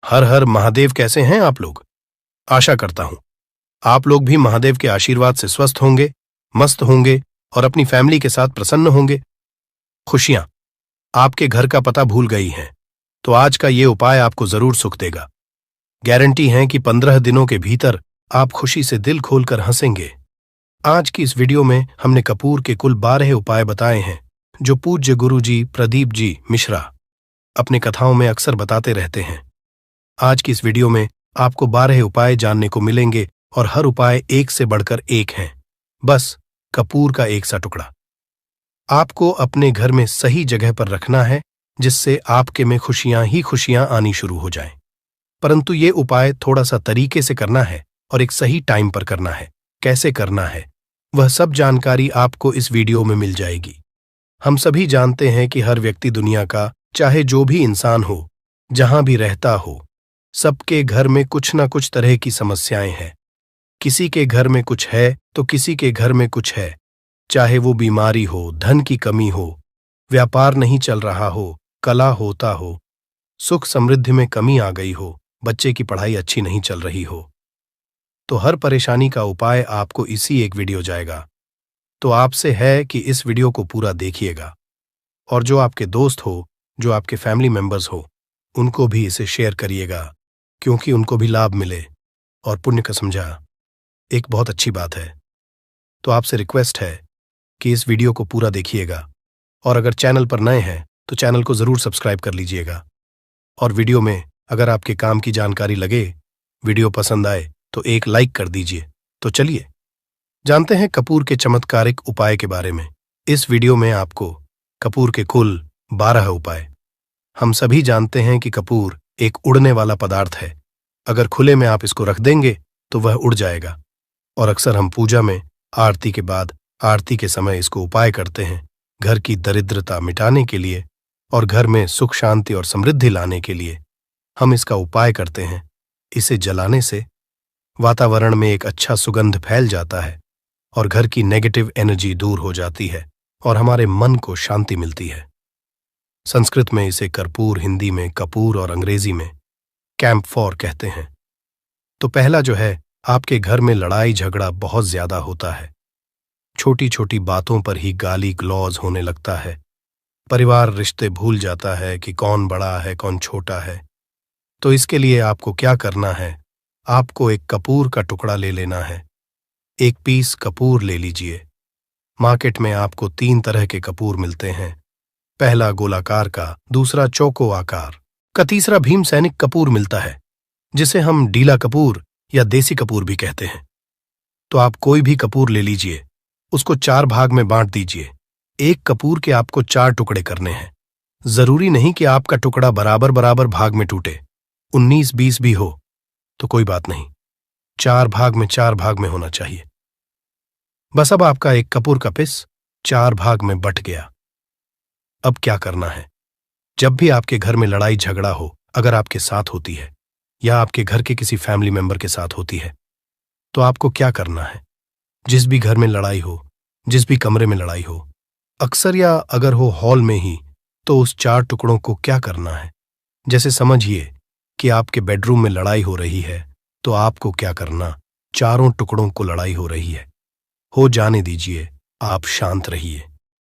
हर हर महादेव। कैसे हैं आप लोग? आशा करता हूं आप लोग भी महादेव के आशीर्वाद से स्वस्थ होंगे, मस्त होंगे और अपनी फैमिली के साथ प्रसन्न होंगे। खुशियां आपके घर का पता भूल गई हैं, तो आज का ये उपाय आपको जरूर सुख देगा। गारंटी है कि 15 दिनों के भीतर आप खुशी से दिल खोलकर हंसेंगे। आज की इस वीडियो में हमने कपूर के कुल 12 उपाय बताए हैं, जो पूज्य गुरु जी प्रदीप जी मिश्रा अपनी कथाओं में अक्सर बताते रहते हैं। आज की इस वीडियो में आपको 12 उपाय जानने को मिलेंगे और हर उपाय एक से बढ़कर एक हैं। बस कपूर का एक सा टुकड़ा आपको अपने घर में सही जगह पर रखना है, जिससे आपके में खुशियां ही खुशियां आनी शुरू हो जाएं। परंतु ये उपाय थोड़ा सा तरीके से करना है और एक सही टाइम पर करना है। कैसे करना है वह सब जानकारी आपको इस वीडियो में मिल जाएगी। हम सभी जानते हैं कि हर व्यक्ति दुनिया का, चाहे जो भी इंसान हो, जहां भी रहता हो, सबके घर में कुछ ना कुछ तरह की समस्याएं हैं। किसी के घर में कुछ है तो किसी के घर में कुछ है, चाहे वो बीमारी हो, धन की कमी हो, व्यापार नहीं चल रहा हो, कला होता हो, सुख समृद्धि में कमी आ गई हो, बच्चे की पढ़ाई अच्छी नहीं चल रही हो। तो हर परेशानी का उपाय आपको इसी एक वीडियो जाएगा। तो आपसे है कि इस वीडियो को पूरा देखिएगा और जो आपके दोस्त हो, जो आपके फैमिली मेंबर्स हो, उनको भी इसे शेयर करिएगा, क्योंकि उनको भी लाभ मिले और पुण्य का समझा एक बहुत अच्छी बात है। तो आपसे रिक्वेस्ट है कि इस वीडियो को पूरा देखिएगा और अगर चैनल पर नए हैं तो चैनल को जरूर सब्सक्राइब कर लीजिएगा। और वीडियो में अगर आपके काम की जानकारी लगे, वीडियो पसंद आए तो एक लाइक कर दीजिए। तो चलिए जानते हैं कपूर के चमत्कारिक उपाय के बारे में। इस वीडियो में आपको कपूर के कुल 12 उपाय। हम सभी जानते हैं कि कपूर एक उड़ने वाला पदार्थ है। अगर खुले में आप इसको रख देंगे तो वह उड़ जाएगा। और अक्सर हम पूजा में आरती के बाद, आरती के समय इसको उपाय करते हैं, घर की दरिद्रता मिटाने के लिए और घर में सुख शांति और समृद्धि लाने के लिए हम इसका उपाय करते हैं। इसे जलाने से वातावरण में एक अच्छा सुगंध फैल जाता है और घर की नेगेटिव एनर्जी दूर हो जाती है और हमारे मन को शांति मिलती है। संस्कृत में इसे कर्पूर, हिंदी में कपूर और अंग्रेजी में कैम्फोर कहते हैं। तो पहला जो है, आपके घर में लड़ाई झगड़ा बहुत ज्यादा होता है। छोटी छोटी बातों पर ही गाली गलौज होने लगता है। परिवार रिश्ते भूल जाता है कि कौन बड़ा है कौन छोटा है। तो इसके लिए आपको क्या करना है, आपको एक कपूर का टुकड़ा ले लेना है। एक पीस कपूर ले लीजिए। मार्केट में आपको 3 तरह के कपूर मिलते हैं। पहला गोलाकार का, दूसरा चौको आकार का, तीसरा भीम सैनिक कपूर मिलता है, जिसे हम डीला कपूर या देसी कपूर भी कहते हैं। तो आप कोई भी कपूर ले लीजिए, उसको 4 भाग में बांट दीजिए। एक कपूर के आपको 4 टुकड़े करने हैं। जरूरी नहीं कि आपका टुकड़ा बराबर बराबर भाग में टूटे, 19-20 भी हो तो कोई बात नहीं, 4 भाग में होना चाहिए। बस अब आपका एक कपूर का पिस 4 भाग में बट गया। अब क्या करना है, जब भी आपके घर में लड़ाई झगड़ा हो, अगर आपके साथ होती है या आपके घर के किसी फैमिली मेंबर के साथ होती है, तो आपको क्या करना है। जिस भी घर में लड़ाई हो, जिस भी कमरे में लड़ाई हो, अक्सर या अगर हो हॉल में ही, तो उस 4 टुकड़ों को क्या करना है। जैसे समझिए कि आपके बेडरूम में लड़ाई हो रही है, तो आपको क्या करना, चारों टुकड़ों को लड़ाई हो रही है, हो जाने दीजिए, आप शांत रहिए।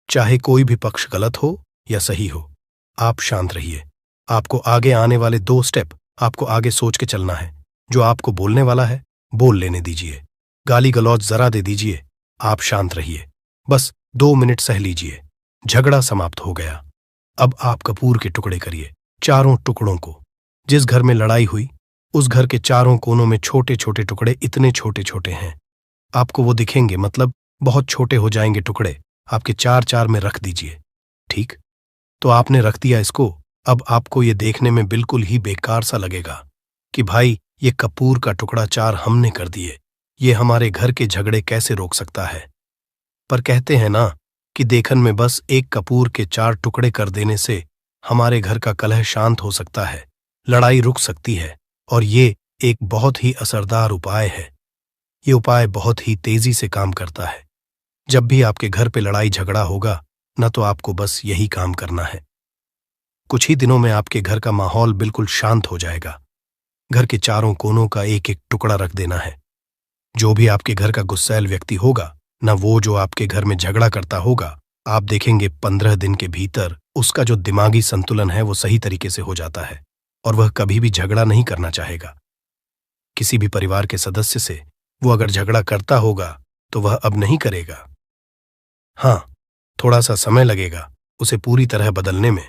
चाहे कोई भी पक्ष गलत हो या सही हो, आप शांत रहिए। आपको आगे आने वाले 2 स्टेप आपको आगे सोच के चलना है। जो आपको बोलने वाला है बोल लेने दीजिए, गाली गलौज जरा दे दीजिए, आप शांत रहिए। बस 2 मिनट सह लीजिए, झगड़ा समाप्त हो गया। अब आप कपूर के टुकड़े करिए, चारों टुकड़ों को। जिस घर में लड़ाई हुई उस घर के चारों कोनों में छोटे छोटे टुकड़े, इतने छोटे छोटे हैं आपको वो दिखेंगे, मतलब बहुत छोटे हो जाएंगे टुकड़े। आपके 4-4 में रख दीजिए। ठीक, तो आपने रख दिया इसको। अब आपको ये देखने में बिल्कुल ही बेकार सा लगेगा कि भाई ये कपूर का टुकड़ा 4 हमने कर दिए, ये हमारे घर के झगड़े कैसे रोक सकता है। पर कहते हैं ना कि देखन में बस एक कपूर के 4 टुकड़े कर देने से हमारे घर का कलह शांत हो सकता है, लड़ाई रुक सकती है। और ये एक बहुत ही असरदार उपाय है। ये उपाय बहुत ही तेजी से काम करता है। जब भी आपके घर पे लड़ाई झगड़ा होगा न, तो आपको बस यही काम करना है। कुछ ही दिनों में आपके घर का माहौल बिल्कुल शांत हो जाएगा। घर के चारों कोनों का एक एक टुकड़ा रख देना है। जो भी आपके घर का गुस्सैल व्यक्ति होगा, न वो जो आपके घर में झगड़ा करता होगा, आप देखेंगे 15 दिन के भीतर उसका जो दिमागी संतुलन है वो सही तरीके से हो जाता है और वह कभी भी झगड़ा नहीं करना चाहेगा। किसी भी परिवार के सदस्य से वो अगर झगड़ा करता होगा तो वह अब नहीं करेगा। हाँ, थोड़ा सा समय लगेगा उसे पूरी तरह बदलने में।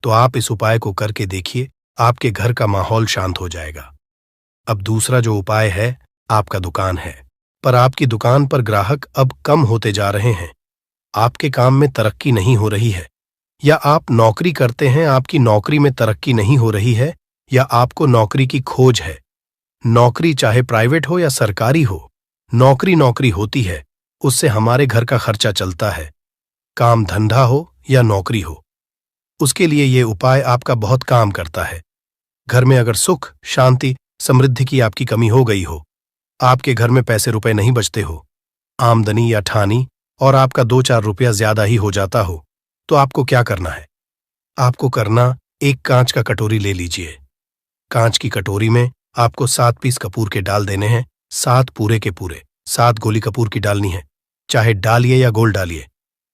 तो आप इस उपाय को करके देखिए, आपके घर का माहौल शांत हो जाएगा। अब दूसरा जो उपाय है, आपका दुकान है, पर आपकी दुकान पर ग्राहक अब कम होते जा रहे हैं। आपके काम में तरक्की नहीं हो रही है, या आप नौकरी करते हैं, आपकी नौकरी में तरक्की नहीं हो रही है, या आपको नौकरी की खोज है। नौकरी चाहे प्राइवेट हो या सरकारी हो, नौकरी नौकरी होती है, उससे हमारे घर का खर्चा चलता है। काम धंधा हो या नौकरी हो, उसके लिए ये उपाय आपका बहुत काम करता है। घर में अगर सुख, शांति, समृद्धि की आपकी कमी हो गई हो, आपके घर में पैसे रुपए नहीं बचते हो, आमदनी या ठानी और आपका 2-4 रुपया ज्यादा ही हो जाता हो, तो आपको क्या करना है? आपको करना, एक कांच का कटोरी ले लीजिए। कांच की कटोरी में आपको 7 पीस कपूर के डाल देने हैं, 7 पूरे के पूरे। 7 गोली कपूर की डालनी है, चाहे डालिए या गोल डालिए।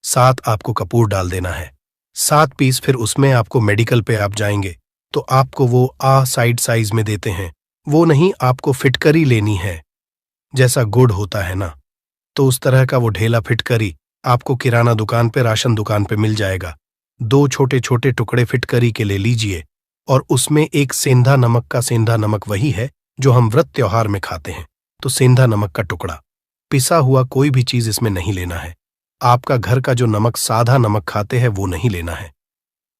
7 आपको कपूर डाल देना है, 7 पीस। फिर उसमें आपको मेडिकल पे आप जाएंगे तो आपको वो साइड साइज में देते हैं, वो नहीं, आपको फिटकरी लेनी है। जैसा गुड़ होता है ना, तो उस तरह का वो ढेला फिटकरी आपको किराना दुकान पे, राशन दुकान पे मिल जाएगा। 2 छोटे छोटे टुकड़े फिटकरी के ले लीजिए और उसमें एक सेंधा नमक का, सेंधा नमक वही है जो हम व्रत त्योहार में खाते हैं, तो सेंधा नमक का टुकड़ा। पिसा हुआ कोई भी चीज इसमें नहीं लेना है। आपका घर का जो नमक, साधा नमक खाते हैं, वो नहीं लेना है।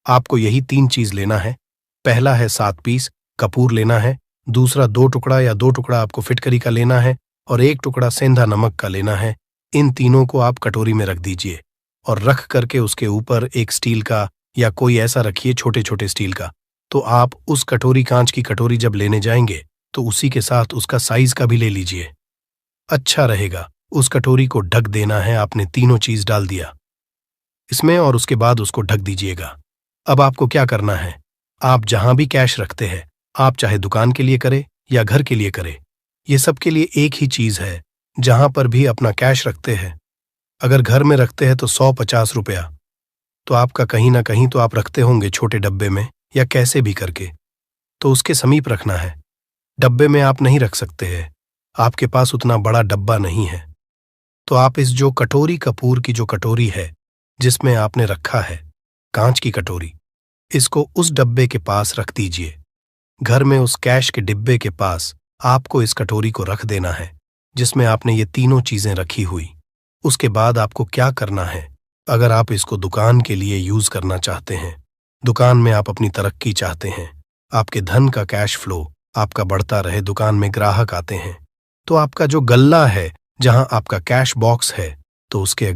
आपको यही 3 चीज लेना है। पहला है 7 पीस कपूर लेना है, दूसरा 2 टुकड़ा या 2 टुकड़ा आपको फिटकरी का लेना है और 1 टुकड़ा सेंधा नमक का लेना है। इन तीनों को आप कटोरी में रख दीजिए और रख करके उसके ऊपर एक स्टील का या कोई ऐसा रखिए, छोटे छोटे स्टील का। तो आप उस कटोरी, कांच की कटोरी जब लेने जाएंगे तो उसी के साथ उसका साइज का भी ले लीजिए, अच्छा रहेगा। उस कटोरी को ढक देना है, आपने तीनों चीज डाल दिया इसमें और उसके बाद उसको ढक दीजिएगा। अब आपको क्या करना है, आप जहां भी कैश रखते हैं, आप चाहे दुकान के लिए करें या घर के लिए करें, ये सब के लिए एक ही चीज है। जहां पर भी अपना कैश रखते हैं, अगर घर में रखते हैं तो 100-50 रुपया, तो आपका कहीं ना कहीं तो आप रखते होंगे छोटे डब्बे में या कैसे भी करके, तो उसके समीप रखना है। डब्बे में आप नहीं रख सकते हैं, आपके पास उतना बड़ा डब्बा नहीं है, तो आप इस जो कटोरी, कपूर की जो कटोरी है जिसमें आपने रखा है, कांच की कटोरी, इसको उस डब्बे के पास रख दीजिए। घर में उस कैश के डिब्बे के पास आपको इस कटोरी को रख देना है जिसमें आपने ये तीनों चीजें रखी हुई। उसके बाद आपको क्या करना है, अगर आप इसको दुकान के लिए यूज करना चाहते हैं, दुकान में आप अपनी तरक्की चाहते हैं, आपके धन का कैश फ्लो आपका बढ़ता रहे, दुकान में ग्राहक आते हैं, तो आपका जो गल्ला है, जहां आपका कैश बॉक्स है, तो उसके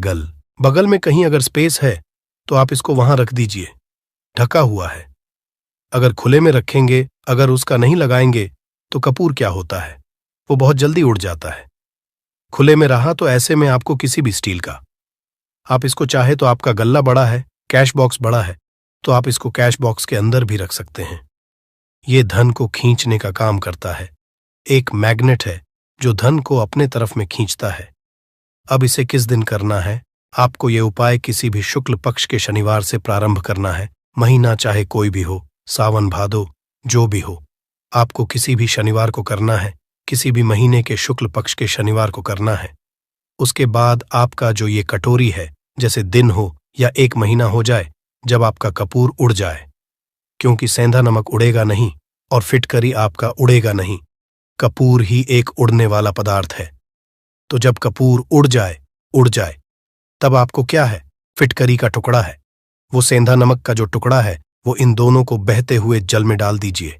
बगल में कहीं अगर स्पेस है तो आप इसको वहां रख दीजिए, ढका हुआ है। अगर खुले में रखेंगे, अगर उसका नहीं लगाएंगे, तो कपूर क्या होता है, वो बहुत जल्दी उड़ जाता है। खुले में रहा तो ऐसे में आपको किसी भी स्टील का, आप इसको चाहे तो, आपका गल्ला बड़ा है, कैश बॉक्स बड़ा है, तो आप इसको कैश बॉक्स के अंदर भी रख सकते हैं। ये धन को खींचने का काम करता है, एक मैग्नेट है जो धन को अपने तरफ में खींचता है। अब इसे किस दिन करना है, आपको ये उपाय किसी भी शुक्ल पक्ष के शनिवार से प्रारंभ करना है। महीना चाहे कोई भी हो, सावन भादो जो भी हो, आपको किसी भी शनिवार को करना है, किसी भी महीने के शुक्ल पक्ष के शनिवार को करना है। उसके बाद आपका जो ये कटोरी है, जैसे दिन हो या 1 महीना हो जाए, जब आपका कपूर उड़ जाए, क्योंकि सेंधा नमक उड़ेगा नहीं और फिटकरी आपका उड़ेगा नहीं, कपूर ही एक उड़ने वाला पदार्थ है। तो जब कपूर उड़ जाए, तब आपको क्या है, फिटकरी का टुकड़ा है, वो सेंधा नमक का जो टुकड़ा है, वो इन दोनों को बहते हुए जल में डाल दीजिए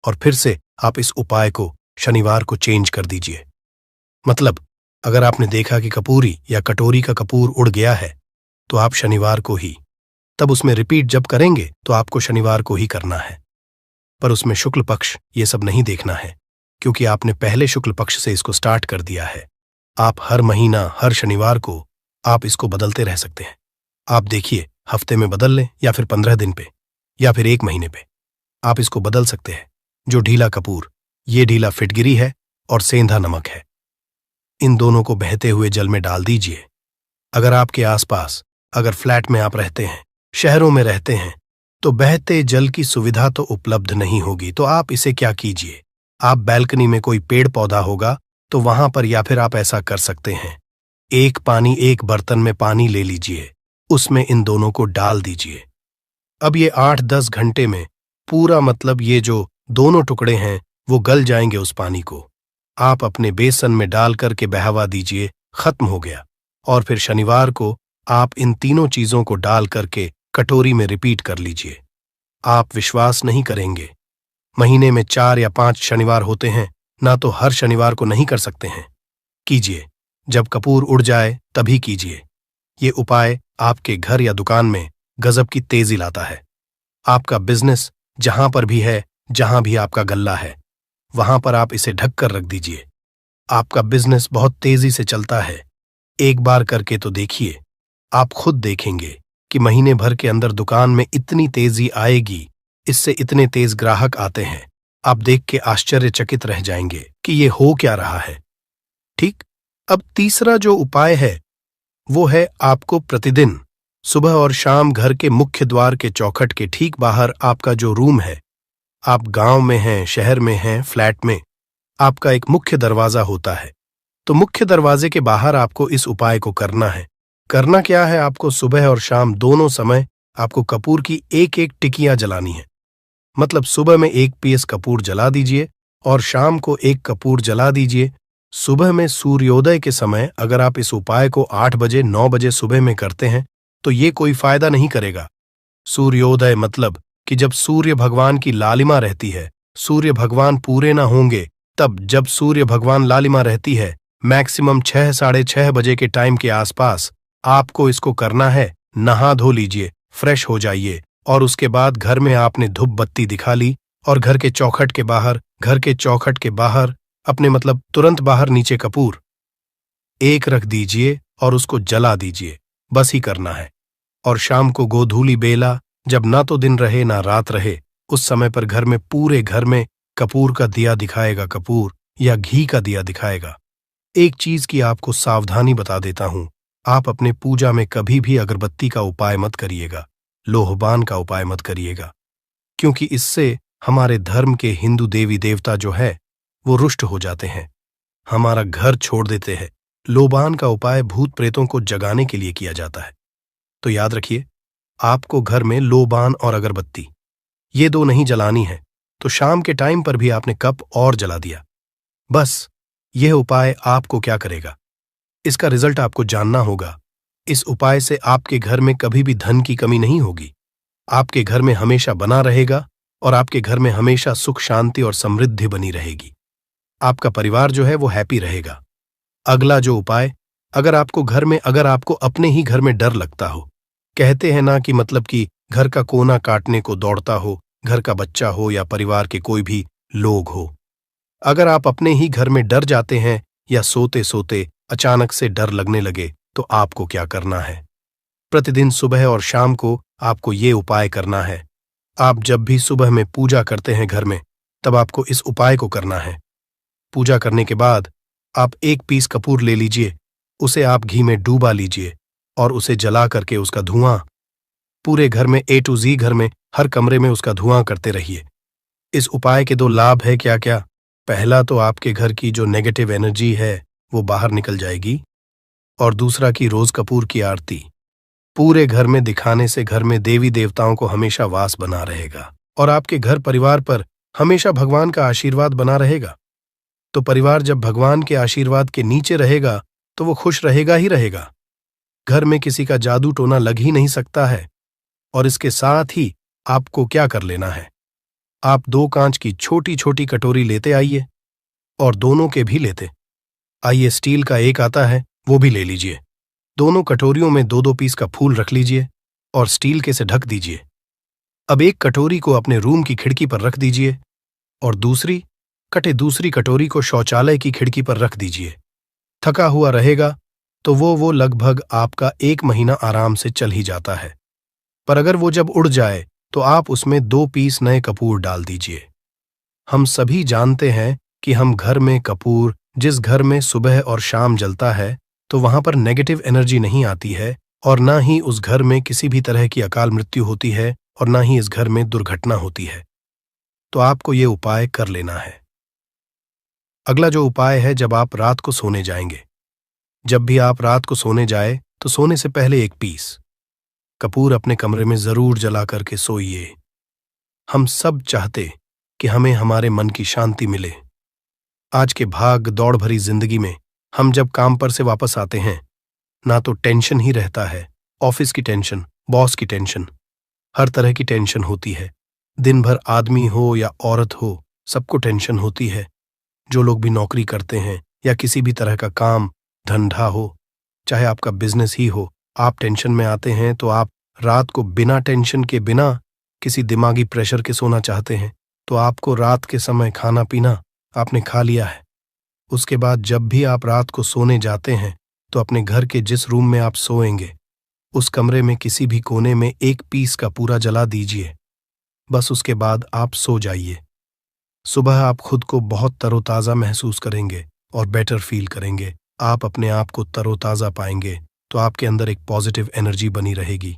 और फिर से आप इस उपाय को शनिवार को चेंज कर दीजिए। मतलब अगर आपने देखा कि कपूरी या कटोरी का कपूर उड़ गया है, तो आप शनिवार को ही, तब उसमें रिपीट जब करेंगे तो आपको शनिवार को ही करना है। पर उसमें शुक्ल पक्ष ये सब नहीं देखना है, क्योंकि आपने पहले शुक्ल पक्ष से इसको स्टार्ट कर दिया है। आप हर महीना, हर शनिवार को आप इसको बदलते रह सकते हैं। आप देखिए, हफ्ते में बदल लें या फिर 15 दिन पे या फिर 1 महीने पे, आप इसको बदल सकते हैं। जो ढीला कपूर, ये ढीला फिटगिरी है और सेंधा नमक है। इन दोनों को बहते हुए जल में डाल दीजिए। अगर आपके आसपास, अगर फ्लैट में आप रहते हैं, शहरों में रहते हैं, तो बहते जल की सुविधा तो उपलब्ध नहीं होगी, तो आप इसे क्या कीजिए, आप बैल्कनी में कोई पेड़ पौधा होगा तो वहां पर, या फिर आप ऐसा कर सकते हैं, एक बर्तन में पानी ले लीजिए, उसमें इन दोनों को डाल दीजिए। अब ये 8-10 घंटे में पूरा, मतलब ये जो दोनों टुकड़े हैं वो गल जाएंगे उस पानी को। आप अपने बेसन में डाल करके बहावा दीजिए, खत्म हो गया। और फिर शनिवार को आप इन तीनों चीजों को डाल करके कटोरी में रिपीट कर लीजिए। आप विश्वास नहीं करेंगे, महीने में 4 या 5 शनिवार होते हैं ना, तो हर शनिवार को नहीं कर सकते हैं। कीजिए, जब कपूर उड़ जाए तभी कीजिए। ये उपाय आपके घर या दुकान में गजब की तेजी लाता है। आपका बिजनेस जहां पर भी है, जहां भी आपका गल्ला है, वहां पर आप इसे ढक कर रख दीजिए। आपका बिजनेस बहुत तेजी से चलता है। एक बार करके तो देखिए, आप खुद देखेंगे कि महीने भर के अंदर दुकान में इतनी तेजी आएगी, इससे इतने तेज ग्राहक आते हैं, आप देख के आश्चर्यचकित रह जाएंगे कि ये हो क्या रहा है। ठीक। अब तीसरा जो उपाय है वो है, आपको प्रतिदिन सुबह और शाम घर के मुख्य द्वार के चौखट के ठीक बाहर, आपका जो रूम है, आप गांव में हैं, शहर में हैं, फ्लैट में, आपका एक मुख्य दरवाजा होता है, तो मुख्य दरवाजे के बाहर आपको इस उपाय को करना है। करना क्या है, आपको सुबह और शाम दोनों समय आपको कपूर की एक एक टिकियां जलानी है। मतलब सुबह में 1 पीस कपूर जला दीजिए और शाम को 1 कपूर जला दीजिए। सुबह में सूर्योदय के समय अगर आप इस उपाय को 8 बजे 9 बजे सुबह में करते हैं तो ये कोई फायदा नहीं करेगा। सूर्योदय मतलब कि जब सूर्य भगवान की लालिमा रहती है, सूर्य भगवान पूरे ना होंगे तब, जब सूर्य भगवान लालिमा रहती है, मैक्सिमम 6 साढ़े 6 बजे के टाइम के आसपास आपको इसको करना है। नहा धो लीजिए, फ्रेश हो जाइए, और उसके बाद घर में आपने धूप बत्ती दिखा ली और घर के चौखट के बाहर अपने, मतलब तुरंत बाहर नीचे कपूर एक रख दीजिए और उसको जला दीजिए। बस ही करना है। और शाम को गोधूली बेला, जब ना तो दिन रहे ना रात रहे, उस समय पर घर में, पूरे घर में कपूर का दिया दिखाएगा, कपूर या घी का दिया दिखाएगा। एक चीज की आपको सावधानी बता देता हूं, आप अपने पूजा में कभी भी अगरबत्ती का उपाय मत करिएगा, लोहबान का उपाय मत करिएगा, क्योंकि इससे हमारे धर्म के हिंदू देवी देवता जो है वो रुष्ट हो जाते हैं, हमारा घर छोड़ देते हैं। लोबान का उपाय भूत प्रेतों को जगाने के लिए किया जाता है। तो याद रखिए, आपको घर में लोबान और अगरबत्ती ये 2 नहीं जलानी है, तो शाम के टाइम पर भी आपने कप और जला दिया। बस यह उपाय आपको क्या करेगा, इसका रिजल्ट आपको जानना होगा। इस उपाय से आपके घर में कभी भी धन की कमी नहीं होगी, आपके घर में हमेशा बना रहेगा और आपके घर में हमेशा सुख शांति और समृद्धि बनी रहेगी। आपका परिवार जो है वो हैप्पी रहेगा। अगला जो उपाय, अगर आपको अपने ही घर में डर लगता हो, कहते हैं ना कि मतलब कि घर का कोना काटने को दौड़ता हो, घर का बच्चा हो या परिवार के कोई भी लोग हो, अगर आप अपने ही घर में डर जाते हैं या सोते सोते अचानक से डर लगने लगे, तो आपको क्या करना है, प्रतिदिन सुबह और शाम को आपको ये उपाय करना है। आप जब भी सुबह में पूजा करते हैं घर में, तब आपको इस उपाय को करना है। पूजा करने के बाद आप 1 पीस कपूर ले लीजिए, उसे आप घी में डूबा लीजिए और उसे जला करके उसका धुआं पूरे घर में, A to Z घर में, हर कमरे में उसका धुआं करते रहिए। इस उपाय के 2 लाभ है क्या क्या। पहला तो आपके घर की जो नेगेटिव एनर्जी है वो बाहर निकल जाएगी, और दूसरा कि रोज कपूर की आरती पूरे घर में दिखाने से घर में देवी देवताओं को हमेशा वास बना रहेगा और आपके घर परिवार पर हमेशा भगवान का आशीर्वाद बना रहेगा। तो परिवार जब भगवान के आशीर्वाद के नीचे रहेगा तो वो खुश रहेगा ही रहेगा। घर में किसी का जादू टोना लग ही नहीं सकता है। और इसके साथ ही आपको क्या कर लेना है, आप 2 कांच की छोटी छोटी कटोरी लेते आइए, और दोनों के भी लेते आइए, स्टील का एक आता है वो भी ले लीजिए। दोनों कटोरियों में 2-2 पीस का फूल रख लीजिए और स्टील के से ढक दीजिए। अब एक कटोरी को अपने रूम की खिड़की पर रख दीजिए और दूसरी कटोरी को शौचालय की खिड़की पर रख दीजिए। थका हुआ रहेगा तो वो लगभग आपका 1 महीना आराम से चल ही जाता है। पर अगर वो जब उड़ जाए तो आप उसमें 2 पीस नए कपूर डाल दीजिए। हम सभी जानते हैं कि हम घर में कपूर, जिस घर में सुबह और शाम जलता है, तो वहां पर नेगेटिव एनर्जी नहीं आती है, और ना ही उस घर में किसी भी तरह की अकाल मृत्यु होती है, और ना ही इस घर में दुर्घटना होती है। तो आपको ये उपाय कर लेना है। अगला जो उपाय है, जब आप रात को सोने जाएंगे, जब भी आप रात को सोने जाए तो सोने से पहले एक पीस कपूर अपने कमरे में जरूर जला करके सोइए। हम सब चाहते कि हमें हमारे मन की शांति मिले। आज के भाग दौड़ भरी जिंदगी में हम जब काम पर से वापस आते हैं, ना तो टेंशन ही रहता है, ऑफिस की टेंशन, बॉस की टेंशन, हर तरह की टेंशन होती है। दिन भर आदमी हो या औरत हो, सबको टेंशन होती है। जो लोग भी नौकरी करते हैं या किसी भी तरह का काम धंधा हो, चाहे आपका बिजनेस ही हो, आप टेंशन में आते हैं तो आप रात को बिना टेंशन के, बिना किसी दिमागी प्रेशर के सोना चाहते हैं। तो आपको रात के समय खाना पीना आपने खा लिया है। उसके बाद जब भी आप रात को सोने जाते हैं तो अपने घर के जिस रूम में आप सोएंगे, उस कमरे में किसी भी कोने में एक पीस का पूरा जला दीजिए। बस उसके बाद आप सो जाइए। सुबह आप खुद को बहुत तरोताज़ा महसूस करेंगे और बेटर फील करेंगे। आप अपने आप को तरोताज़ा पाएंगे, तो आपके अंदर एक पॉजिटिव एनर्जी बनी रहेगी।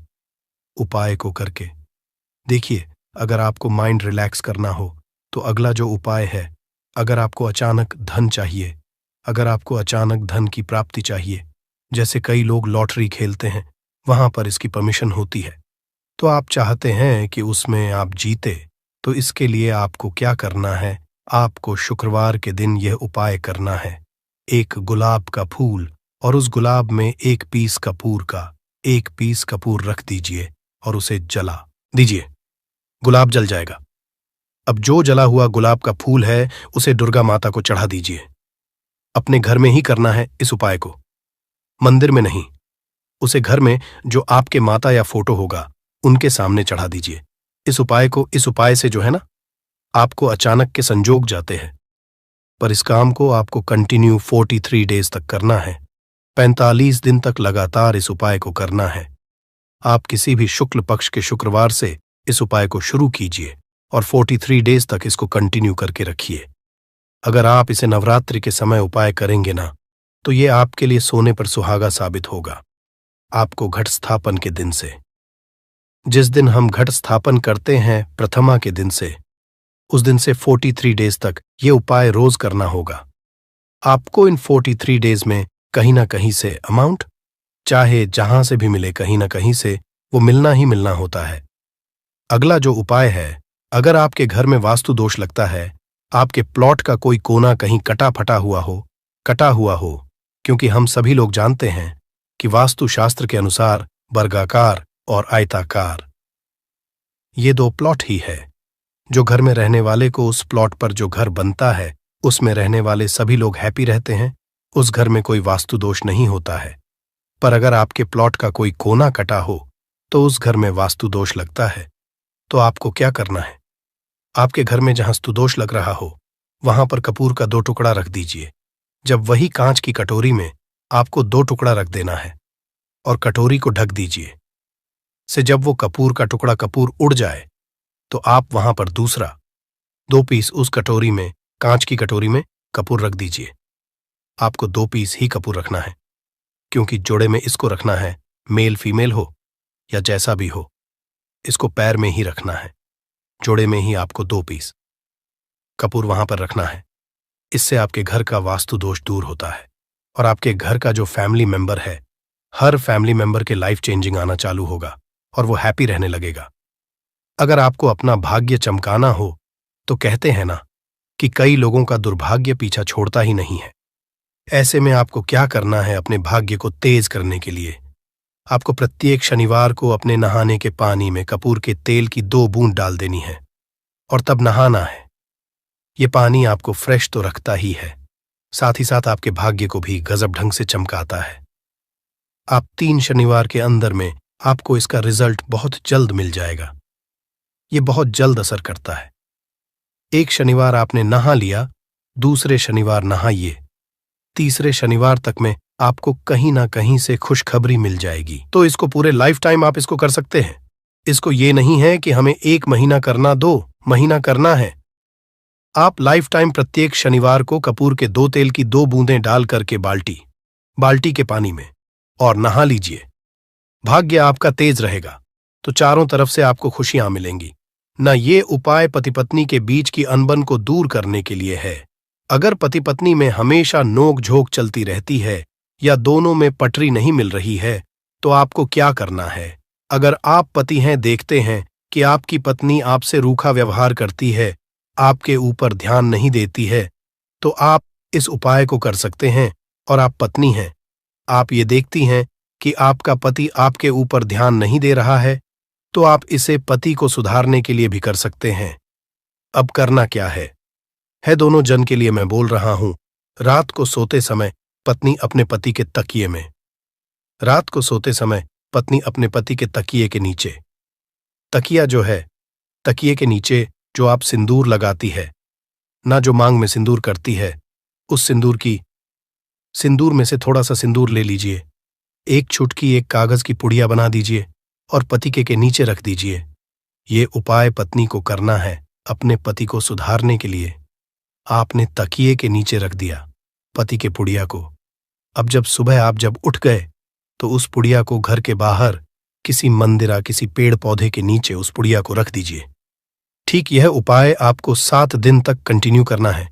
उपाय को करके देखिए। अगर आपको माइंड रिलैक्स करना हो तो अगला जो उपाय है, अगर आपको अचानक धन चाहिए, अगर आपको अचानक धन की प्राप्ति चाहिए, जैसे कई लोग लॉटरी खेलते हैं, वहां पर इसकी परमिशन होती है, तो आप चाहते हैं कि उसमें आप जीते, तो इसके लिए आपको क्या करना है? आपको शुक्रवार के दिन यह उपाय करना है। एक गुलाब का फूल और उस गुलाब में एक पीस कपूर रख दीजिए और उसे जला दीजिए। गुलाब जल जाएगा। अब जो जला हुआ गुलाब का फूल है, उसे दुर्गा माता को चढ़ा दीजिए। अपने घर में ही करना है इस उपाय को, मंदिर में नहीं। उसे घर में जो आपके माता या फोटो होगा, उनके सामने चढ़ा दीजिए। इस उपाय से जो है ना, आपको अचानक के संजोग जाते हैं। पर इस काम को आपको कंटिन्यू 43 डेज तक करना है। 45 दिन तक लगातार इस उपाय को करना है। आप किसी भी शुक्ल पक्ष के शुक्रवार से इस उपाय को शुरू कीजिए और 43 डेज तक इसको कंटिन्यू करके रखिए। अगर आप इसे नवरात्रि के समय उपाय करेंगे ना, तो ये आपके लिए सोने पर सुहागा साबित होगा। आपको घट स्थापन के दिन से, जिस दिन हम घट स्थापन करते हैं प्रथमा के दिन से, उस दिन से 43 डेज तक ये उपाय रोज करना होगा। आपको इन 43 डेज में कहीं ना कहीं से अमाउंट, चाहे जहां से भी मिले, कहीं ना कहीं से वो मिलना ही मिलना होता है। अगला जो उपाय है, अगर आपके घर में वास्तु दोष लगता है, आपके प्लॉट का कोई कोना कहीं कटा हुआ हो, क्योंकि हम सभी लोग जानते हैं कि वास्तु शास्त्र के अनुसार वर्गाकार और आयताकार ये दो प्लॉट ही है। जो घर में रहने वाले को, उस प्लॉट पर जो घर बनता है, उसमें रहने वाले सभी लोग हैप्पी रहते हैं, उस घर में कोई वास्तु दोष नहीं होता है। पर अगर आपके प्लॉट का कोई कोना कटा हो तो उस घर में वास्तु दोष लगता है। तो आपको क्या करना है? आपके घर में जहां स्तुदोष लग रहा हो, वहां पर कपूर का 2 टुकड़ा रख दीजिए। जब वही कांच की कटोरी में आपको 2 टुकड़ा रख देना है और कटोरी को ढक दीजिए। से जब वो कपूर का टुकड़ा कपूर उड़ जाए, तो आप वहां पर दूसरा 2 पीस उस कटोरी में, कांच की कटोरी में कपूर रख दीजिए। आपको 2 पीस ही कपूर रखना है, क्योंकि जोड़े में इसको रखना है, मेल फीमेल हो या जैसा भी हो, इसको पैर में ही रखना है। जोड़े में ही आपको 2 पीस कपूर वहां पर रखना है। इससे आपके घर का वास्तु दोष दूर होता है और आपके घर का जो फैमिली मेंबर है, हर फैमिली मेंबर के लाइफ चेंजिंग आना चालू होगा और वो हैप्पी रहने लगेगा। अगर आपको अपना भाग्य चमकाना हो, तो कहते हैं ना कि कई लोगों का दुर्भाग्य पीछा छोड़ता ही नहीं है। ऐसे में आपको क्या करना है? अपने भाग्य को तेज करने के लिए आपको प्रत्येक शनिवार को अपने नहाने के पानी में कपूर के तेल की 2 बूंद डाल देनी है और तब नहाना है। ये पानी आपको फ्रेश तो रखता ही है, साथ ही साथ आपके भाग्य को भी गजब ढंग से चमकाता है। आप 3 शनिवार के अंदर में आपको इसका रिजल्ट बहुत जल्द मिल जाएगा। ये बहुत जल्द असर करता है। एक शनिवार आपने नहा लिया, दूसरे शनिवार नहाइए, तीसरे शनिवार तक में आपको कहीं ना कहीं से खुशखबरी मिल जाएगी। तो इसको पूरे लाइफ टाइम आप इसको कर सकते हैं। इसको ये नहीं है कि हमें 1 महीना करना, 2 महीना करना है। आप लाइफ टाइम प्रत्येक शनिवार को कपूर के 2 तेल की 2 बूंदें डाल करके बाल्टी के पानी में और नहा लीजिए। भाग्य आपका तेज रहेगा तो चारों तरफ से आपको खुशियां मिलेंगी। न ये उपाय पति पत्नी के बीच की अनबन को दूर करने के लिए है। अगर पति पत्नी में हमेशा नोक झोंक चलती रहती है या दोनों में पटरी नहीं मिल रही है तो आपको क्या करना है? अगर आप पति हैं, देखते हैं कि आपकी पत्नी आपसे रूखा व्यवहार करती है, आपके ऊपर ध्यान नहीं देती है, तो आप इस उपाय को कर सकते हैं। और आप पत्नी हैं, आप ये देखती हैं कि आपका पति आपके ऊपर ध्यान नहीं दे रहा है, तो आप इसे पति को सुधारने के लिए भी कर सकते हैं। अब करना क्या है दोनों जन के लिए मैं बोल रहा हूं। रात को सोते समय पत्नी अपने पति के तकिए में, रात को सोते समय पत्नी अपने पति के तकिए के नीचे, तकिया जो है, तकिए के नीचे जो आप सिंदूर लगाती है ना, जो मांग में सिंदूर करती है, उस सिंदूर में से थोड़ा सा सिंदूर ले लीजिए, एक चुटकी एक कागज की पुड़िया बना दीजिए और पति के नीचे रख दीजिए। ये उपाय पत्नी को करना है अपने पति को सुधारने के लिए। आपने तकिए के नीचे रख दिया पति के पुड़िया को। अब जब सुबह आप जब उठ गए तो उस पुड़िया को घर के बाहर किसी मंदिरा, किसी पेड़ पौधे के नीचे उस पुड़िया को रख दीजिए। ठीक यह उपाय आपको 7 दिन तक कंटिन्यू करना है।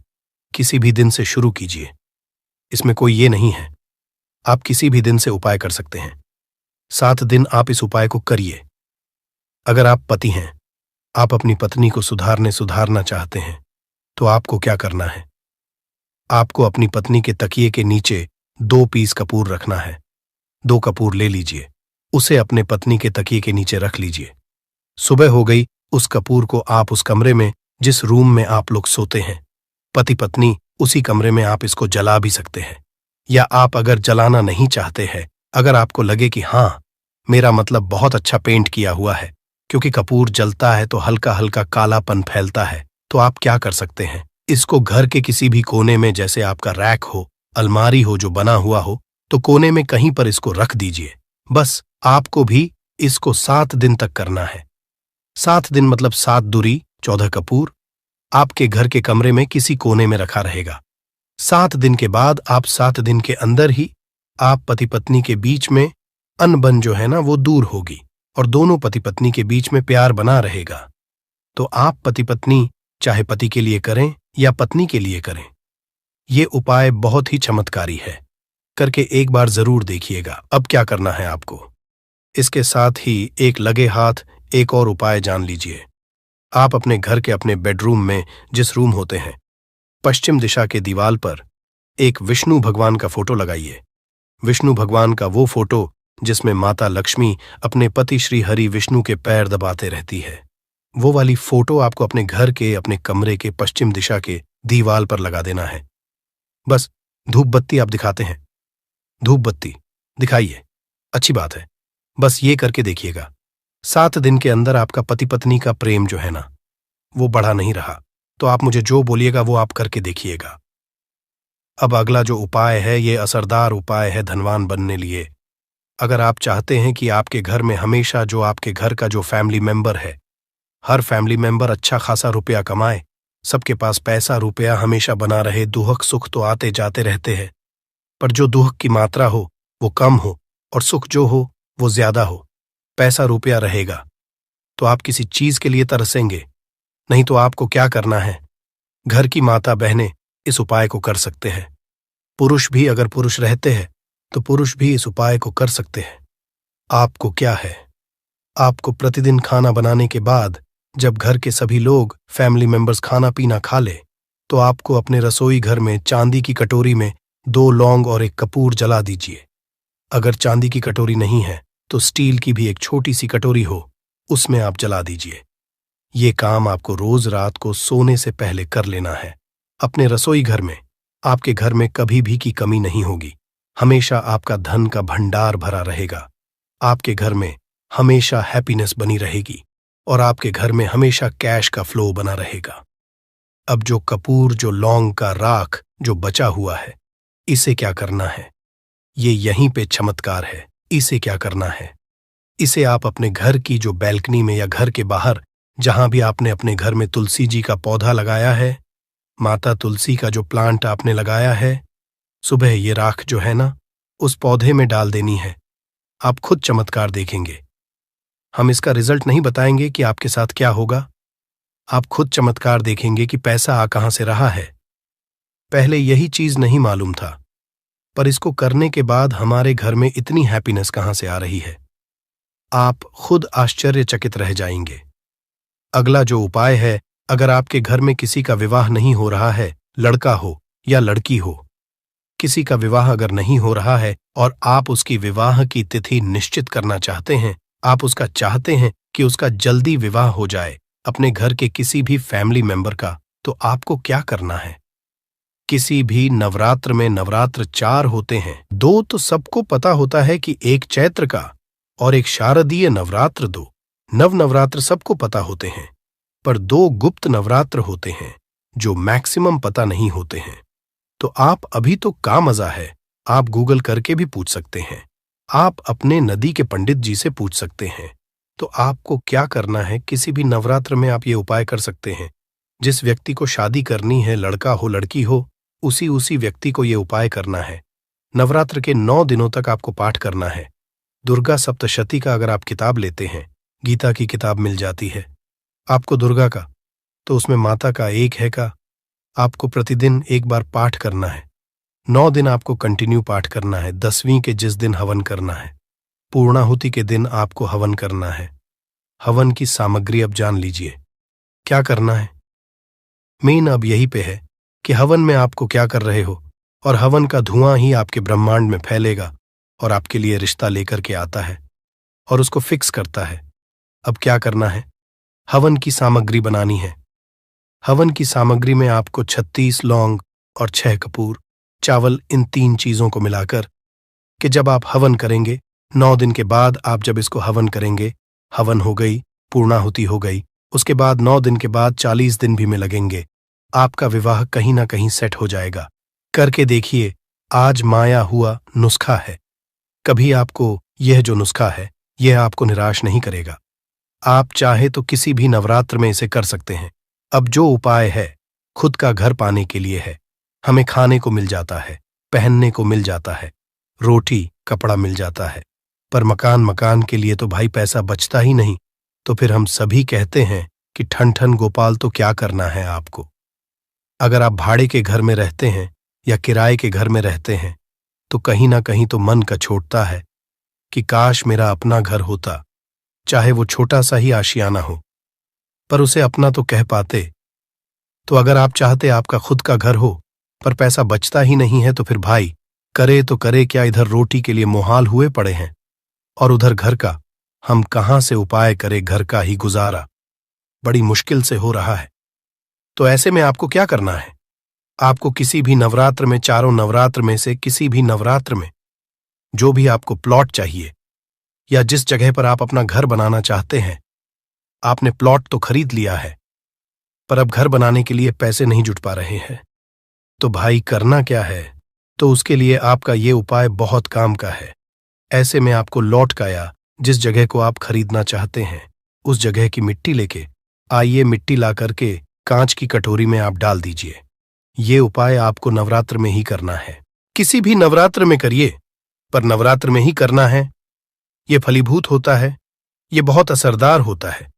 किसी भी दिन से शुरू कीजिए, इसमें कोई ये नहीं है, आप किसी भी दिन से उपाय कर सकते हैं। 7 दिन आप इस उपाय को करिए। अगर आप पति हैं, आप अपनी पत्नी को सुधारना चाहते हैं, तो आपको क्या करना है? आपको अपनी पत्नी के तकिए के नीचे 2 पीस कपूर रखना है। 2 कपूर ले लीजिए, उसे अपने पत्नी के तकिए के नीचे रख लीजिए। सुबह हो गई, उस कपूर को आप उस कमरे में, जिस रूम में आप लोग सोते हैं, पति पत्नी, उसी कमरे में आप इसको जला भी सकते हैं। या आप अगर जलाना नहीं चाहते हैं, अगर आपको लगे कि हाँ, मेरा मतलब बहुत अच्छा पेंट किया हुआ है, क्योंकि कपूर जलता है तो हल्का हल्का कालापन फैलता है, तो आप क्या कर सकते हैं? इसको घर के किसी भी कोने में, जैसे आपका रैक हो, अलमारी हो जो बना हुआ हो, तो कोने में कहीं पर इसको रख दीजिए। बस आपको भी इसको 7 दिन तक करना है। 7 दिन मतलब 7 दूरी 14 कपूर आपके घर के कमरे में किसी कोने में रखा रहेगा। 7 दिन के बाद आप 7 दिन के अंदर ही आप पति पत्नी के बीच में अनबन जो है ना, वो दूर होगी और दोनों पति पत्नी के बीच में प्यार बना रहेगा। तो आप पति पत्नी चाहे पति के लिए करें या पत्नी के लिए करें, ये उपाय बहुत ही चमत्कारी है। करके एक बार जरूर देखिएगा। अब क्या करना है आपको? इसके साथ ही एक लगे हाथ एक और उपाय जान लीजिए। आप अपने घर के अपने बेडरूम में, जिस रूम होते हैं, पश्चिम दिशा के दीवार पर एक विष्णु भगवान का फोटो लगाइए। विष्णु भगवान का वो फोटो जिसमें माता लक्ष्मी अपने पति श्री हरि विष्णु के पैर दबाते रहती है, वो वाली फोटो आपको अपने घर के, अपने कमरे के पश्चिम दिशा के दीवार पर लगा देना है। बस धूप बत्ती आप दिखाते हैं, धूप बत्ती दिखाइए, अच्छी बात है। बस ये करके देखिएगा। 7 दिन के अंदर आपका पति पत्नी का प्रेम जो है ना, वो बढ़ा नहीं रहा, तो आप मुझे जो बोलिएगा वो आप करके देखिएगा। अब अगला जो उपाय है, ये असरदार उपाय है धनवान बनने लिए। अगर आप चाहते हैं कि आपके घर में हमेशा जो आपके घर का जो फैमिली मेंबर है, हर फैमिली मेंबर अच्छा खासा रुपया कमाए, सबके पास पैसा रुपया हमेशा बना रहे, दुख सुख तो आते जाते रहते हैं, पर जो दुख की मात्रा हो वो कम हो और सुख जो हो वो ज्यादा हो, पैसा रुपया रहेगा, तो आप किसी चीज के लिए तरसेंगे नहीं। तो आपको क्या करना है? घर की माता बहनें इस उपाय को कर सकते हैं। पुरुष भी, अगर पुरुष रहते हैं तो पुरुष भी इस उपाय को कर सकते हैं। आपको क्या है, आपको प्रतिदिन खाना बनाने के बाद जब घर के सभी लोग फैमिली मेंबर्स खाना पीना खा ले, तो आपको अपने रसोई घर में चांदी की कटोरी में 2 लौंग और 1 कपूर जला दीजिए। अगर चांदी की कटोरी नहीं है तो स्टील की भी एक छोटी सी कटोरी हो, उसमें आप जला दीजिए। ये काम आपको रोज रात को सोने से पहले कर लेना है। अपने रसोई घर में, आपके घर में कभी भी की कमी नहीं होगी, हमेशा आपका धन का भंडार भरा रहेगा। आपके घर में हमेशा हैप्पीनेस बनी रहेगी और आपके घर में हमेशा कैश का फ्लो बना रहेगा। अब जो कपूर, जो लौंग का राख जो बचा हुआ है, इसे क्या करना है? ये यहीं पे चमत्कार है। इसे क्या करना है? इसे आप अपने घर की जो बैल्कनी में या घर के बाहर, जहां भी आपने अपने घर में तुलसी जी का पौधा लगाया है, माता तुलसी का जो प्लांट आपने लगाया है, सुबह ये राख जो है ना, उस पौधे में डाल देनी है। आप खुद चमत्कार देखेंगे। हम इसका रिजल्ट नहीं बताएंगे कि आपके साथ क्या होगा। आप खुद चमत्कार देखेंगे कि पैसा आ कहां से रहा है। पहले यही चीज नहीं मालूम था, पर इसको करने के बाद हमारे घर में इतनी हैप्पीनेस कहां से आ रही है, आप खुद आश्चर्यचकित रह जाएंगे। अगला जो उपाय है, अगर आपके घर में किसी का विवाह नहीं हो रहा है, लड़का हो या लड़की हो, किसी का विवाह अगर नहीं हो रहा है और आप उसकी विवाह की तिथि निश्चित करना चाहते हैं, आप उसका चाहते हैं कि उसका जल्दी विवाह हो जाए अपने घर के किसी भी फैमिली मेंबर का, तो आपको क्या करना है? किसी भी नवरात्र में नवरात्र 4 होते हैं। 2 तो सबको पता होता है कि एक चैत्र का और एक शारदीय नवरात्र 2 नवरात्र सबको पता होते हैं, पर 2 गुप्त नवरात्र होते हैं जो मैक्सिमम पता नहीं होते हैं। तो आप अभी तो का मजा है, आप गूगल करके भी पूछ सकते हैं, आप अपने नदी के पंडित जी से पूछ सकते हैं। तो आपको क्या करना है, किसी भी नवरात्र में आप ये उपाय कर सकते हैं। जिस व्यक्ति को शादी करनी है, लड़का हो लड़की हो, उसी व्यक्ति को ये उपाय करना है। नवरात्र के 9 दिनों तक आपको पाठ करना है। दुर्गा सप्तशती का अगर आप किताब लेते हैं, गीता की किताब मिल जाती है आपको दुर्गा का, तो उसमें माता का एक है का आपको प्रतिदिन एक बार पाठ करना है। 9 दिन आपको कंटिन्यू पाठ करना है। 10वीं के जिस दिन हवन करना है, पूर्णाहुति के दिन आपको हवन करना है। हवन की सामग्री अब जान लीजिए क्या करना है। मेन अब यही पे है कि हवन में आपको क्या कर रहे हो, और हवन का धुआं ही आपके ब्रह्मांड में फैलेगा और आपके लिए रिश्ता लेकर के आता है और उसको फिक्स करता है। अब क्या करना है, हवन की सामग्री बनानी है। हवन की सामग्री में आपको 36 लौंग और 6 कपूर, चावल, इन 3 चीजों को मिलाकर कि जब आप हवन करेंगे 9 दिन के बाद आप जब इसको हवन करेंगे, हवन हो गई, पूर्णाहुति हो गई, उसके बाद 9 दिन के बाद 40 दिन भी में लगेंगे, आपका विवाह कहीं ना कहीं सेट हो जाएगा। करके देखिए, आज माया हुआ नुस्खा है। कभी आपको यह जो नुस्खा है यह आपको निराश नहीं करेगा। आप चाहे तो किसी भी नवरात्र में इसे कर सकते हैं। अब जो उपाय है खुद का घर पाने के लिए है। हमें खाने को मिल जाता है, पहनने को मिल जाता है, रोटी कपड़ा मिल जाता है, पर मकान के लिए तो भाई पैसा बचता ही नहीं। तो फिर हम सभी कहते हैं कि ठन ठन गोपाल, तो क्या करना है आपको। अगर आप भाड़े के घर में रहते हैं या किराए के घर में रहते हैं, तो कहीं ना कहीं तो मन कछोटता है कि काश मेरा अपना घर होता, चाहे वो छोटा सा ही आशियाना हो, पर उसे अपना तो कह पाते। तो अगर आप चाहते आपका खुद का घर हो पर पैसा बचता ही नहीं है, तो फिर भाई करे तो करे क्या, इधर रोटी के लिए मुहाल हुए पड़े हैं और उधर घर का हम कहां से उपाय करें। घर का ही गुजारा बड़ी मुश्किल से हो रहा है। तो ऐसे में आपको क्या करना है, आपको किसी भी नवरात्र में, चारों नवरात्र में से किसी भी नवरात्र में जो भी आपको प्लॉट चाहिए या जिस जगह पर आप अपना घर बनाना चाहते हैं, आपने प्लॉट तो खरीद लिया है पर अब घर बनाने के लिए पैसे नहीं जुट पा रहे हैं, तो भाई करना क्या है। तो उसके लिए आपका ये उपाय बहुत काम का है। ऐसे में आपको लौट का या जिस जगह को आप खरीदना चाहते हैं उस जगह की मिट्टी लेके आइए, मिट्टी ला करके कांच की कटोरी में आप डाल दीजिए। ये उपाय आपको नवरात्र में ही करना है। किसी भी नवरात्र में करिए, पर नवरात्र में ही करना है। ये फलीभूत होता है, ये बहुत असरदार होता है।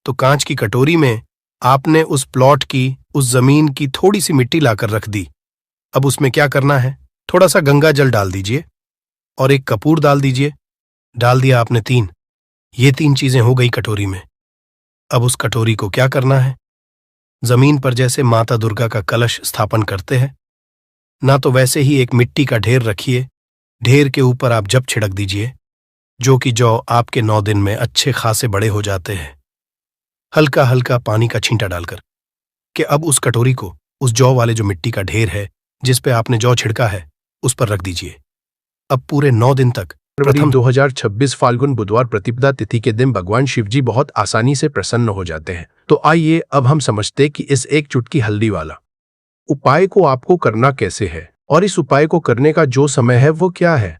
तो कांच की कटोरी में आपने उस प्लॉट की, उस जमीन की थोड़ी सी मिट्टी लाकर रख दी। अब उसमें क्या करना है, थोड़ा सा गंगा जल डाल दीजिए और एक कपूर डाल दीजिए। डाल दिया आपने 3, ये 3 चीजें हो गई कटोरी में। अब उस कटोरी को क्या करना है, जमीन पर जैसे माता दुर्गा का कलश स्थापन करते हैं ना, तो वैसे ही एक मिट्टी का ढेर रखिए। ढेर के ऊपर आप जब छिड़क दीजिए, जो कि जौ आपके 9 दिन में अच्छे खासे बड़े हो जाते हैं, हल्का हल्का पानी का छींटा डालकर कि अब उस कटोरी को उस जौ वाले जो मिट्टी का ढेर है जिस पे आपने जौ छिड़का है उस पर रख दीजिए। अब पूरे 9 दिन तक, प्रथम 2026 फाल्गुन बुधवार प्रतिपदा तिथि के दिन भगवान शिवजी बहुत आसानी से प्रसन्न हो जाते हैं। तो आइए अब हम समझते कि इस एक चुटकी हल्दी वाला उपाय को आपको करना कैसे है और इस उपाय को करने का जो समय है वो क्या है।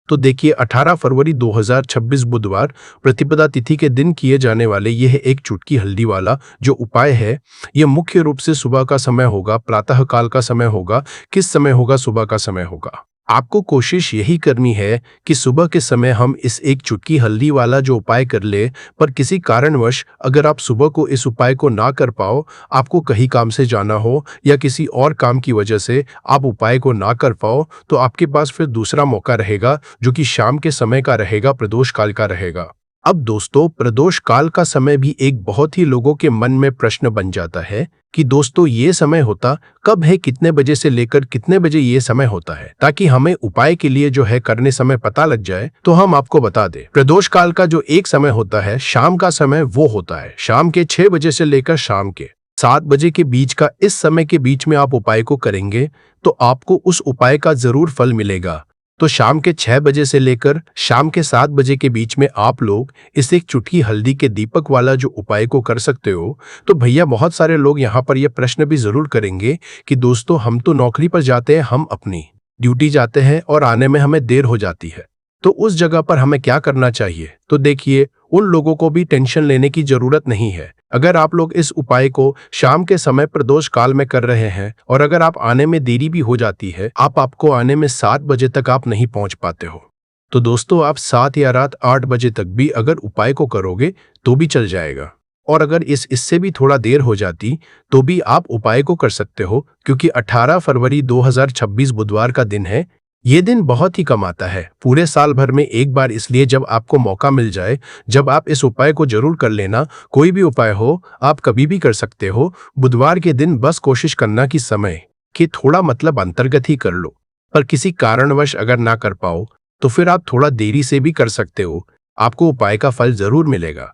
तो देखिए 18 फरवरी 2026 बुधवार प्रतिपदा तिथि के दिन किए जाने वाले यह एक चुटकी हल्दी वाला जो उपाय है, यह मुख्य रूप से सुबह का समय होगा, प्रातः काल का समय होगा। किस समय होगा? सुबह का समय होगा। आपको कोशिश यही करनी है कि सुबह के समय हम इस एक चुटकी हल्दी वाला जो उपाय कर ले, पर किसी कारणवश अगर आप सुबह को इस उपाय को ना कर पाओ, आपको कहीं काम से जाना हो या किसी और काम की वजह से आप उपाय को ना कर पाओ, तो आपके पास फिर दूसरा मौका रहेगा जो कि शाम के समय का रहेगा, प्रदोष काल का रहेगा। अब दोस्तों, प्रदोष काल का समय भी एक बहुत ही लोगों के मन में प्रश्न बन जाता है कि दोस्तों ये समय होता कब है, कितने बजे से लेकर कितने बजे ये समय होता है, ताकि हमें उपाय के लिए जो है करने समय पता लग जाए। तो हम आपको बता दें, प्रदोष काल का जो एक समय होता है, शाम का समय, वो होता है शाम के 6 बजे से लेकर शाम के 7 बजे के बीच का। इस समय के बीच में आप उपाय को करेंगे तो आपको उस उपाय का जरूर फल मिलेगा। तो शाम के 6 बजे से लेकर शाम के 7 बजे के बीच में आप लोग इस एक चुटकी हल्दी के दीपक वाला जो उपाय को कर सकते हो। तो भैया बहुत सारे लोग यहाँ पर यह प्रश्न भी जरूर करेंगे कि दोस्तों हम तो नौकरी पर जाते हैं, हम अपनी ड्यूटी जाते हैं और आने में हमें देर हो जाती है, तो उस जगह पर हमें क्या करना चाहिए? तो देखिए, उन लोगों को भी टेंशन लेने की जरूरत नहीं है। अगर आप लोग इस उपाय को शाम के समय प्रदोष काल में कर रहे हैं और अगर आप आने में देरी भी हो जाती है, आपको आने में 7 बजे तक आप नहीं पहुंच पाते हो, तो दोस्तों आप 7 या रात 8 बजे तक भी अगर उपाय को करोगे तो भी चल जाएगा। और अगर इससे भी थोड़ा देर हो जाती तो भी आप उपाय को कर सकते हो, क्योंकि 18 फरवरी 2026 बुधवार का दिन है। ये दिन बहुत ही कम आता है पूरे साल भर में एक बार, इसलिए जब आपको मौका मिल जाए, जब आप इस उपाय को जरूर कर लेना। कोई भी उपाय हो, आप कभी भी कर सकते हो। बुधवार के दिन बस कोशिश करना कि समय के थोड़ा मतलब अंतर्गत ही कर लो, पर किसी कारणवश अगर ना कर पाओ तो फिर आप थोड़ा देरी से भी कर सकते हो, आपको उपाय का फल जरूर मिलेगा।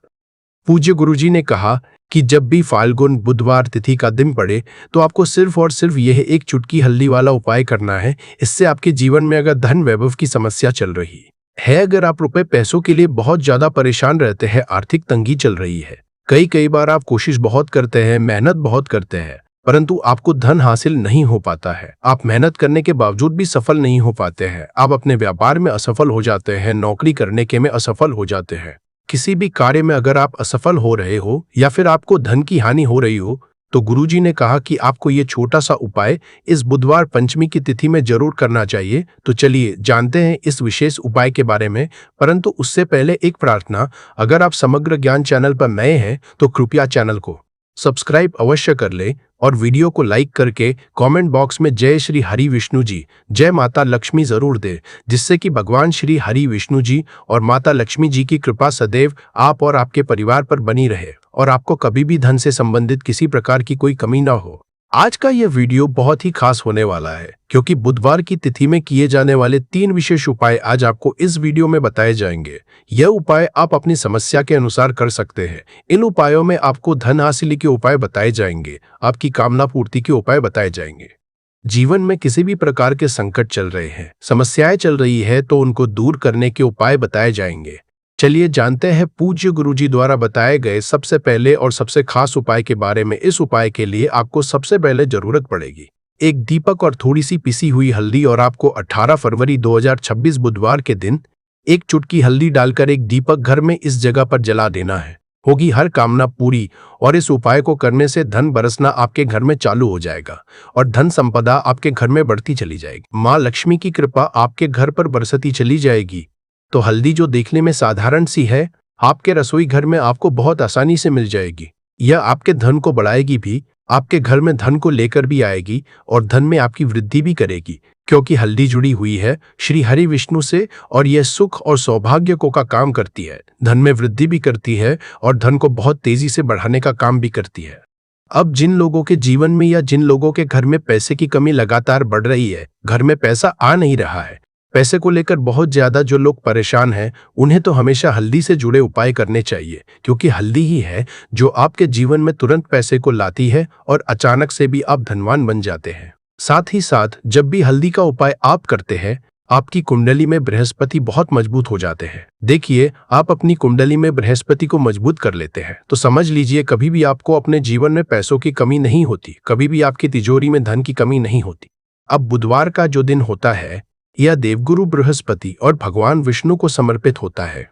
पूज्य गुरुजी ने कहा कि जब भी फाल्गुन बुधवार तिथि का दिन पड़े तो आपको सिर्फ और सिर्फ यह एक चुटकी हल्दी वाला उपाय करना है। इससे आपके जीवन में अगर धन वैभव की समस्या चल रही है, अगर आप रुपए पैसों के लिए बहुत ज्यादा परेशान रहते हैं, आर्थिक तंगी चल रही है, कई बार आप कोशिश बहुत करते हैं, मेहनत बहुत करते हैं, परंतु आपको धन हासिल नहीं हो पाता है, आप मेहनत करने के बावजूद भी सफल नहीं हो पाते हैं, आप अपने व्यापार में असफल हो जाते हैं, नौकरी करने के में असफल हो जाते हैं, किसी भी कार्य में अगर आप असफल हो रहे हो या फिर आपको धन की हानि हो रही हो, तो गुरुजी ने कहा कि आपको ये छोटा सा उपाय इस बुधवार पंचमी की तिथि में जरूर करना चाहिए। तो चलिए जानते हैं इस विशेष उपाय के बारे में, परंतु उससे पहले एक प्रार्थना, अगर आप समग्र ज्ञान चैनल पर नए हैं तो कृपया चैनल को सब्सक्राइब अवश्य कर ले और वीडियो को लाइक करके कमेंट बॉक्स में जय श्री हरि विष्णु जी, जय माता लक्ष्मी जरूर दे, जिससे कि भगवान श्री हरि विष्णु जी और माता लक्ष्मी जी की कृपा सदैव आप और आपके परिवार पर बनी रहे और आपको कभी भी धन से संबंधित किसी प्रकार की कोई कमी ना हो। आज का यह वीडियो बहुत ही खास होने वाला है, क्योंकि बुधवार की तिथि में किए जाने वाले 3 विशेष उपाय आज आपको इस वीडियो में बताए जाएंगे। यह उपाय आप अपनी समस्या के अनुसार कर सकते हैं। इन उपायों में आपको धन हासिल के उपाय बताए जाएंगे, आपकी कामना पूर्ति के उपाय बताए जाएंगे। जीवन में किसी भी प्रकार के संकट चल रहे हैं, समस्याएं चल रही है, तो उनको दूर करने के उपाय बताए जाएंगे। चलिए जानते हैं पूज्य गुरुजी द्वारा बताए गए सबसे पहले और सबसे खास उपाय के बारे में। इस उपाय के लिए आपको सबसे पहले जरूरत पड़ेगी एक दीपक और थोड़ी सी पिसी हुई हल्दी, और आपको 18 फरवरी 2026 बुधवार के दिन एक चुटकी हल्दी डालकर एक दीपक घर में इस जगह पर जला देना है। होगी हर कामना पूरी, और इस उपाय को करने से धन बरसना आपके घर में चालू हो जाएगा और धन संपदा आपके घर में बढ़ती चली जाएगी। माँ लक्ष्मी की कृपा आपके घर पर बरसती चली जाएगी। तो हल्दी जो देखने में साधारण सी है, आपके रसोई घर में आपको बहुत आसानी से मिल जाएगी। यह आपके धन को बढ़ाएगी भी, आपके घर में धन को लेकर भी आएगी और धन में आपकी वृद्धि भी करेगी, क्योंकि हल्दी जुड़ी हुई है श्री हरि विष्णु से और यह सुख और सौभाग्य को का काम करती है, धन में वृद्धि भी करती है और धन को बहुत तेजी से बढ़ाने का काम भी करती है। अब जिन लोगों के जीवन में या जिन लोगों के घर में पैसे की कमी लगातार बढ़ रही है, घर में पैसा आ नहीं रहा है, पैसे को लेकर बहुत ज्यादा जो लोग परेशान हैं, उन्हें तो हमेशा हल्दी से जुड़े उपाय करने चाहिए, क्योंकि हल्दी ही है जो आपके जीवन में तुरंत पैसे को लाती है और अचानक से भी आप धनवान बन जाते हैं। साथ ही साथ जब भी हल्दी का उपाय आप करते हैं, आपकी कुंडली में बृहस्पति बहुत मजबूत हो जाते हैं। देखिए, आप अपनी कुंडली में बृहस्पति को मजबूत कर लेते हैं तो समझ लीजिए कभी भी आपको अपने जीवन में पैसों की कमी नहीं होती, कभी भी आपकी तिजोरी में धन की कमी नहीं होती। अब बुधवार का जो दिन होता है, यह देवगुरु बृहस्पति और भगवान विष्णु को समर्पित होता है।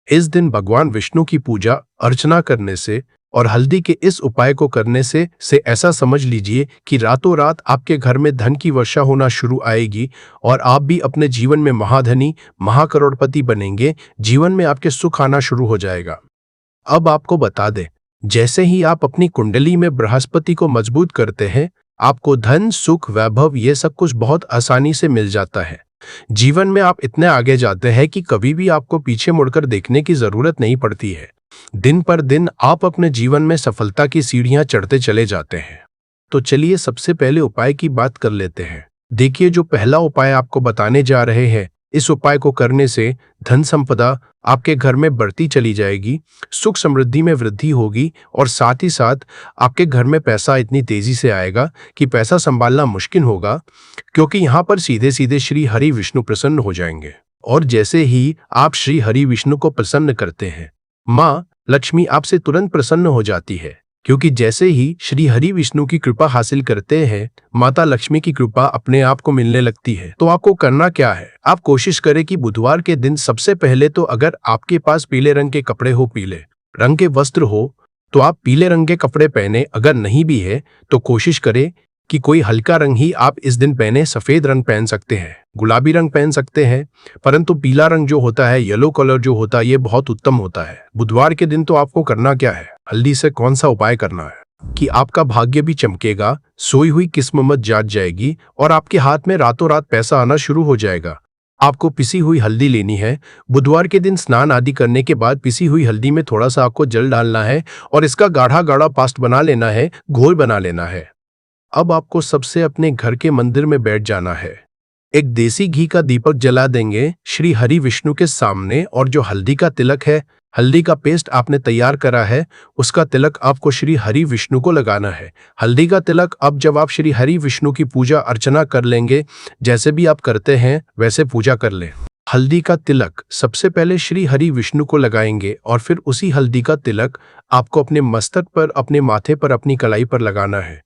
इस दिन भगवान विष्णु की पूजा अर्चना करने से और हल्दी के इस उपाय को करने से ऐसा समझ लीजिए कि रातों रात आपके घर में धन की वर्षा होना शुरू आएगी और आप भी अपने जीवन में महाधनी, महाकरोड़पति बनेंगे। जीवन में आपके सुख आना शुरू हो जाएगा। अब आपको बता दें, जैसे ही आप अपनी कुंडली में बृहस्पति को मजबूत करते हैं, आपको धन, सुख, वैभव ये सब कुछ बहुत आसानी से मिल जाता है। जीवन में आप इतने आगे जाते हैं कि कभी भी आपको पीछे मुड़कर देखने की जरूरत नहीं पड़ती है। दिन पर दिन आप अपने जीवन में सफलता की सीढ़ियां चढ़ते चले जाते हैं। तो चलिए सबसे पहले उपाय की बात कर लेते हैं। देखिए, जो पहला उपाय आपको बताने जा रहे हैं, इस उपाय को करने से धन संपदा आपके घर में बढ़ती चली जाएगी, सुख समृद्धि में वृद्धि होगी और साथ ही साथ आपके घर में पैसा इतनी तेजी से आएगा कि पैसा संभालना मुश्किल होगा, क्योंकि यहाँ पर सीधे सीधे श्री हरि विष्णु प्रसन्न हो जाएंगे। और जैसे ही आप श्री हरि विष्णु को प्रसन्न करते हैं, माँ लक्ष्मी आपसे तुरंत प्रसन्न हो जाती है, क्योंकि जैसे ही श्री हरि विष्णु की कृपा हासिल करते हैं, माता लक्ष्मी की कृपा अपने आप को मिलने लगती है। तो आपको करना क्या है? आप कोशिश करें कि बुधवार के दिन सबसे पहले तो अगर आपके पास पीले रंग के कपड़े हो, पीले रंग के वस्त्र हो, तो आप पीले रंग के कपड़े पहने। अगर नहीं भी है तो कोशिश करें कि कोई हल्का रंग ही आप इस दिन पहने। सफेद रंग पहन सकते हैं, गुलाबी रंग पहन सकते हैं, परंतु पीला रंग जो होता है, येलो कलर जो होता है, ये बहुत उत्तम होता है। बुधवार के दिन तो आपको करना क्या है? हल्दी से कौन सा उपाय करना है कि आपका भाग्य भी चमकेगा, सोई हुई किस्मत जाग जाएगी और आपके हाथ में रातों रात पैसा आना शुरू हो जाएगा। आपको पिसी हुई हल्दी लेनी है। बुधवार के दिन स्नान आदि करने के बाद पिसी हुई हल्दी में थोड़ा सा आपको जल डालना है और इसका गाढ़ा गाढ़ा पास्ट बना लेना है, घोल बना लेना है। अब आपको सबसे अपने घर के मंदिर में बैठ जाना है। एक देसी घी का दीपक जला देंगे श्री हरि विष्णु के सामने और जो हल्दी का तिलक है, हल्दी का पेस्ट आपने तैयार करा है, उसका तिलक आपको श्री हरि विष्णु को लगाना है। हल्दी का तिलक अब जब आप श्री हरि विष्णु की पूजा अर्चना कर लेंगे, जैसे भी आप करते हैं वैसे पूजा कर लें। हल्दी का तिलक सबसे पहले श्री हरि विष्णु को लगाएंगे और फिर उसी हल्दी का तिलक आपको अपने मस्तक पर, अपने माथे पर, अपनी कलाई पर लगाना है।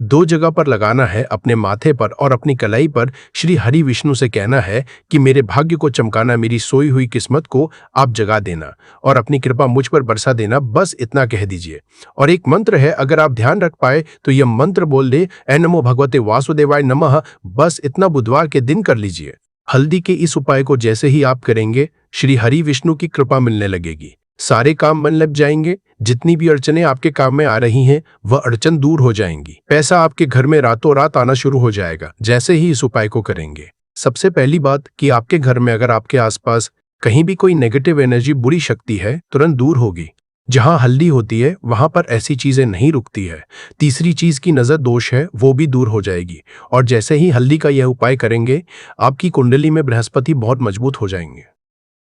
2 जगह पर लगाना है, अपने माथे पर और अपनी कलाई पर। श्री हरि विष्णु से कहना है कि मेरे भाग्य को चमकाना, मेरी सोई हुई किस्मत को आप जगा देना और अपनी कृपा मुझ पर बरसा देना। बस इतना कह दीजिए। और एक मंत्र है, अगर आप ध्यान रख पाए तो यह मंत्र बोल दे, ऐ नमो भगवते वासुदेवाय नमः। बस इतना बुधवार के दिन कर लीजिए। हल्दी के इस उपाय को जैसे ही आप करेंगे, श्री हरि विष्णु की कृपा मिलने लगेगी, सारे काम मन लग जाएंगे। जितनी भी अड़चने आपके काम में आ रही हैं, वह अड़चन दूर हो जाएंगी। पैसा आपके घर में रातों रात आना शुरू हो जाएगा जैसे ही इस उपाय को करेंगे। सबसे पहली बात कि आपके घर में अगर आपके आसपास कहीं भी कोई नेगेटिव एनर्जी, बुरी शक्ति है, तुरंत दूर होगी। जहां हल्दी होती है वहां पर ऐसी चीजें नहीं रुकती है। तीसरी चीज की नजर दोष है, वो भी दूर हो जाएगी। और जैसे ही हल्दी का यह उपाय करेंगे, आपकी कुंडली में बृहस्पति बहुत मजबूत हो जाएंगे।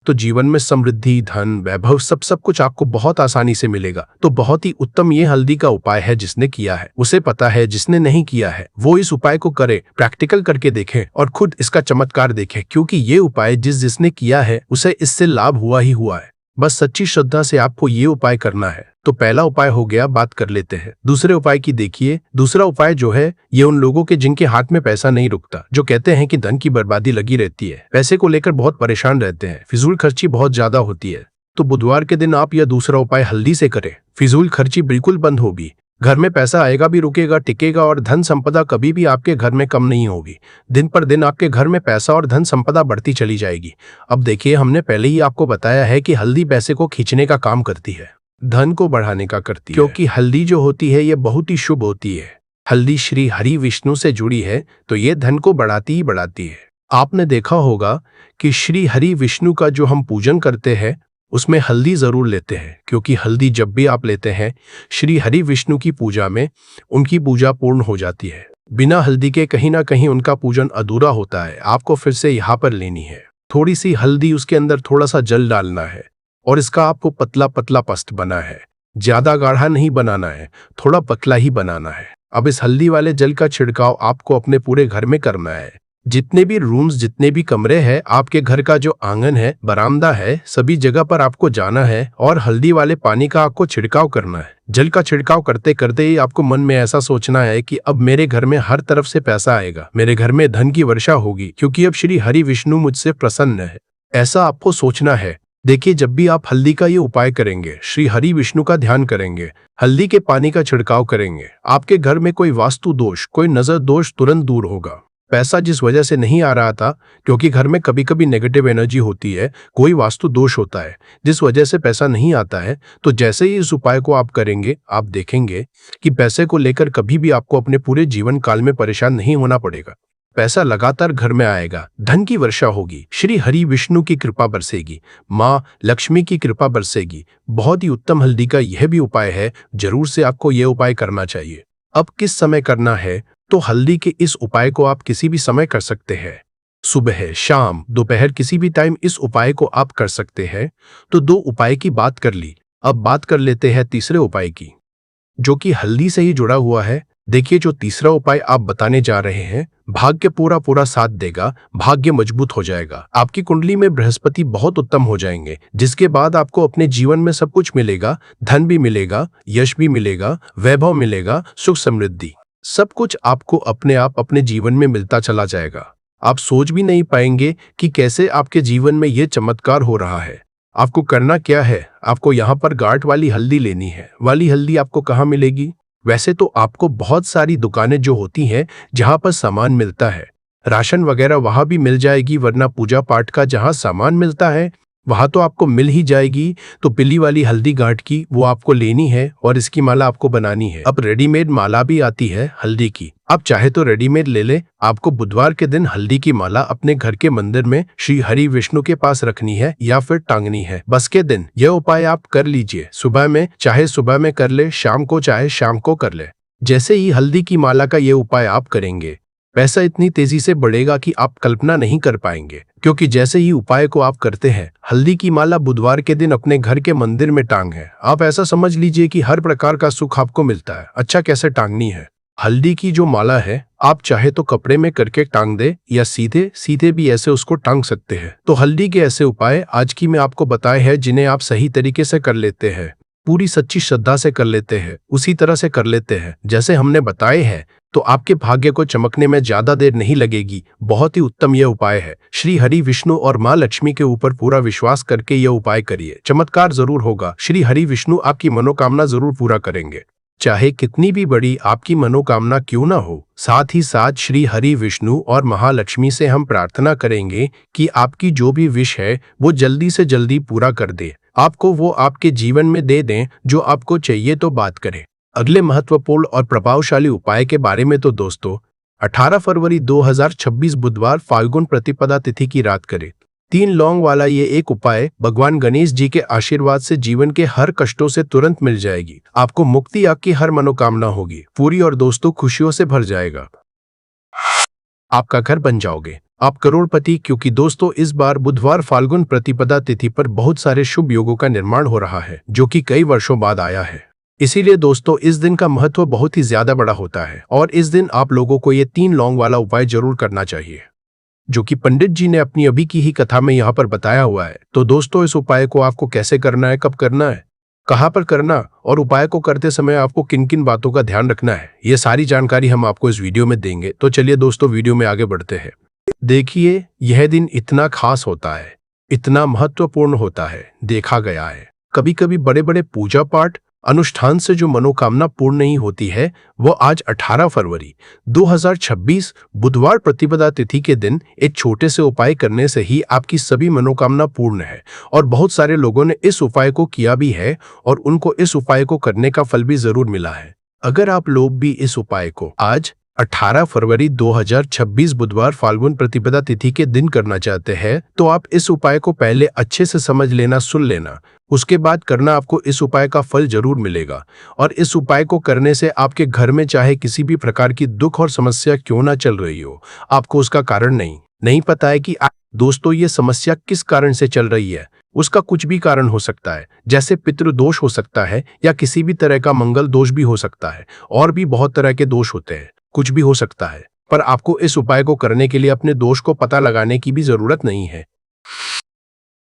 तो जीवन में समृद्धि, धन, वैभव सब कुछ आपको बहुत आसानी से मिलेगा। तो बहुत ही उत्तम ये हल्दी का उपाय है। जिसने किया है उसे पता है, जिसने नहीं किया है वो इस उपाय को करे, प्रैक्टिकल करके देखे और खुद इसका चमत्कार देखे, क्योंकि ये उपाय जिसने किया है उसे इससे लाभ हुआ ही हुआ है। बस सच्ची श्रद्धा से आपको ये उपाय करना है। तो पहला उपाय हो गया, बात कर लेते हैं दूसरे उपाय की। देखिए, दूसरा उपाय जो है, ये उन लोगों के जिनके हाथ में पैसा नहीं रुकता, जो कहते हैं कि धन की बर्बादी लगी रहती है, पैसे को लेकर बहुत परेशान रहते हैं, फिजूल खर्ची बहुत ज्यादा होती है। तो बुधवार के दिन आप यह दूसरा उपाय हल्दी से करें। फिजूल खर्ची बिल्कुल बंद होगी, घर में पैसा आएगा भी, रुकेगा, टिकेगा और धन संपदा कभी भी आपके घर में कम नहीं होगी। दिन पर दिन आपके घर में पैसा और धन संपदा बढ़ती चली जाएगी। अब देखिए, हमने पहले ही आपको बताया है कि हल्दी पैसे को खींचने का काम करती है, धन को बढ़ाने का करती है, क्योंकि हल्दी जो होती है ये बहुत ही शुभ होती है। हल्दी श्री हरि विष्णु से जुड़ी है तो ये धन को बढ़ाती ही बढ़ाती है। आपने देखा होगा कि श्री हरि विष्णु का जो हम पूजन करते हैं उसमें हल्दी जरूर लेते हैं, क्योंकि हल्दी जब भी आप लेते हैं श्री हरि विष्णु की पूजा में, उनकी पूजा पूर्ण हो जाती है। बिना हल्दी के कहीं ना कहीं उनका पूजन अधूरा होता है। आपको फिर से यहाँ पर लेनी है थोड़ी सी हल्दी, उसके अंदर थोड़ा सा जल डालना है और इसका आपको पतला पतला पस्ट बना है। ज्यादा गाढ़ा नहीं बनाना है, थोड़ा पतला ही बनाना है। अब इस हल्दी वाले जल का छिड़काव आपको अपने पूरे घर में करना है। जितने भी रूम्स, जितने भी कमरे हैं, आपके घर का जो आंगन है, बरामदा है, सभी जगह पर आपको जाना है और हल्दी वाले पानी का आपको छिड़काव करना है। जल का छिड़काव करते करते ही आपको मन में ऐसा सोचना है कि अब मेरे घर में हर तरफ से पैसा आएगा, मेरे घर में धन की वर्षा होगी, क्योंकि अब श्री हरि विष्णु मुझसे प्रसन्न है। ऐसा आपको सोचना है। देखिए, जब भी आप हल्दी का ये उपाय करेंगे, श्री हरि विष्णु का ध्यान करेंगे, हल्दी के पानी का छिड़काव करेंगे, आपके घर में कोई वास्तु दोष, कोई नजर दोष तुरंत दूर होगा। पैसा जिस वजह से नहीं आ रहा था, क्योंकि घर में कभी कभी नेगेटिव एनर्जी होती है, कोई वास्तु दोष होता है जिस वजह से पैसा नहीं आता है, तो जैसे ही इस उपाय को आप करेंगे, आप देखेंगे कि पैसे को लेकर कभी भी आपको अपने पूरे जीवन काल में परेशान नहीं होना पड़ेगा। पैसा लगातार घर में आएगा, धन की वर्षा होगी, श्री हरि विष्णु की कृपा बरसेगी, माँ लक्ष्मी की कृपा बरसेगी। बहुत ही उत्तम हल्दी का यह भी उपाय है, जरूर से आपको यह उपाय करना चाहिए। अब किस समय करना है? तो हल्दी के इस उपाय को आप किसी भी समय कर सकते हैं, सुबह, शाम, दोपहर, किसी भी टाइम इस उपाय को आप कर सकते हैं। तो 2 उपाय की बात कर ली, अब बात कर लेते हैं तीसरे उपाय की, जो कि हल्दी से ही जुड़ा हुआ है। देखिए, जो तीसरा उपाय आप बताने जा रहे हैं, भाग्य पूरा साथ देगा, भाग्य मजबूत हो जाएगा, आपकी कुंडली में बृहस्पति बहुत उत्तम हो जाएंगे, जिसके बाद आपको अपने जीवन में सब कुछ मिलेगा, धन भी मिलेगा, यश भी मिलेगा, वैभव मिलेगा, सुख समृद्धि, सब कुछ आपको अपने आप अपने जीवन में मिलता चला जाएगा। आप सोच भी नहीं पाएंगे कि कैसे आपके जीवन में यह चमत्कार हो रहा है। आपको करना क्या है? आपको यहाँ पर गांठ वाली हल्दी लेनी है। वाली हल्दी आपको कहाँ मिलेगी? वैसे तो आपको बहुत सारी दुकानें जो होती हैं, जहाँ पर सामान मिलता है, राशन वगैरह, वहाँ भी मिल जाएगी, वरना पूजा पाठ का जहाँ सामान मिलता है वहां तो आपको मिल ही जाएगी। तो पीली वाली हल्दी गांठ की वो आपको लेनी है और इसकी माला आपको बनानी है। अब रेडीमेड माला भी आती है हल्दी की, आप चाहे तो रेडीमेड ले ले। आपको बुधवार के दिन हल्दी की माला अपने घर के मंदिर में श्री हरि विष्णु के पास रखनी है या फिर टांगनी है। बस के दिन यह उपाय आप कर लीजिए। सुबह में चाहे सुबह में कर ले, शाम को चाहे शाम को कर ले। जैसे ही हल्दी की माला का ये उपाय आप करेंगे, पैसा इतनी तेजी से बढ़ेगा कि आप कल्पना नहीं कर पाएंगे। क्योंकि जैसे ही उपाय को आप करते हैं, हल्दी की माला बुधवार के दिन अपने घर के मंदिर में टांग है, आप ऐसा समझ लीजिए कि हर प्रकार का सुख आपको मिलता है। अच्छा, कैसे टांगनी है? हल्दी की जो माला है, आप चाहे तो कपड़े में करके टांग दे या सीधे सीधे भी ऐसे उसको टांग सकते हैं। तो हल्दी के ऐसे उपाय आज की मैं आपको बताए हैं, जिन्हें आप सही तरीके से कर लेते हैं, पूरी सच्ची श्रद्धा से कर लेते हैं, उसी तरह से कर लेते हैं जैसे हमने बताए हैं, तो आपके भाग्य को चमकने में ज्यादा देर नहीं लगेगी। बहुत ही उत्तम यह उपाय है। श्री हरि विष्णु और माँ लक्ष्मी के ऊपर पूरा विश्वास करके यह उपाय करिए, चमत्कार जरूर होगा। श्री हरि विष्णु आपकी मनोकामना जरूर पूरा करेंगे, चाहे कितनी भी बड़ी आपकी मनोकामना क्यों ना हो। साथ ही साथ श्री हरि विष्णु और महालक्ष्मी से हम प्रार्थना करेंगे कि आपकी जो भी विश है वो जल्दी से जल्दी पूरा कर दे, आपको वो आपके जीवन में दे दें जो आपको चाहिए। तो बात करें अगले महत्वपूर्ण और प्रभावशाली उपाय के बारे में, तो दोस्तों 18 फरवरी 2026 बुधवार फाल्गुन प्रतिपदा तिथि की रात करें 3 लौंग वाला ये एक उपाय भगवान गणेश जी के आशीर्वाद से जीवन के हर कष्टों से तुरंत मिल जाएगी। आपको मुक्ति, आपकी हर मनोकामना होगी पूरी और दोस्तों खुशियों से भर जाएगा। आपका घर बन जाओगे, आप करोड़पति। क्योंकि दोस्तों इस बार बुधवार फाल्गुन प्रतिपदा तिथि पर बहुत सारे शुभ योगों का निर्माण हो रहा है, जो कि कई वर्षों बाद आया है। इसीलिए दोस्तों इस दिन का महत्व बहुत ही ज्यादा बड़ा होता है और इस दिन आप लोगों को ये 3 लौंग वाला उपाय जरूर करना चाहिए, जो कि पंडित जी ने अपनी अभी की ही कथा में यहाँ पर बताया हुआ है। तो दोस्तों इस उपाय को आपको कैसे करना है, कब करना है, कहाँ पर करना और उपाय को करते समय आपको किन किन बातों का ध्यान रखना है, ये सारी जानकारी हम आपको इस वीडियो में देंगे। तो चलिए दोस्तों वीडियो में आगे बढ़ते हैं। देखिए, यह दिन इतना खास होता है, इतना महत्वपूर्ण होता है, देखा गया है कभी कभी बड़े बड़े पूजा पाठ अनुष्ठान से जो मनोकामना पूर्ण नहीं होती है, वो आज 18 फरवरी 2026 बुधवार प्रतिपदा तिथि के दिन एक छोटे से उपाय करने से ही आपकी सभी मनोकामना पूर्ण है। और बहुत सारे लोगों ने इस उपाय को किया भी है और उनको इस उपाय को करने का फल भी जरूर मिला है। अगर आप लोग भी इस उपाय को आज 18 फरवरी 2026 बुधवार फाल्गुन प्रतिपदा तिथि के दिन करना चाहते हैं, तो आप इस उपाय को पहले अच्छे से समझ लेना, सुन लेना, उसके बाद करना। आपको इस उपाय का फल जरूर मिलेगा। और इस उपाय को करने से आपके घर में चाहे किसी भी प्रकार की दुख और समस्या क्यों ना चल रही हो, आपको उसका कारण नहीं पता है कि दोस्तों ये समस्या किस कारण से चल रही है। उसका कुछ भी कारण हो सकता है, जैसे पितृदोष हो सकता है या किसी भी तरह का मंगल दोष भी हो सकता है, और भी बहुत तरह के दोष होते हैं, कुछ भी हो सकता है। पर आपको इस उपाय को करने के लिए अपने दोष को पता लगाने की भी जरूरत नहीं है।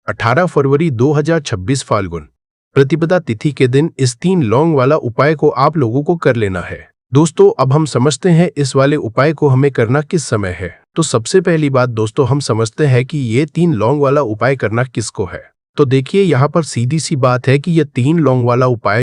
18 फरवरी 2026 फाल्गुन प्रतिपदा तिथि के दिन इस 3 लौंग वाला उपाय को आप लोगों को कर लेना है। दोस्तों, अब हम समझते हैं इस वाले उपाय को हमें करना किस समय है। तो सबसे पहली बात दोस्तों, हम समझते हैं कि ये 3 लौंग वाला उपाय करना किसको है। तो देखिए, यहाँ पर सीधी सी बात है कि ये 3 लौंग वाला उपाय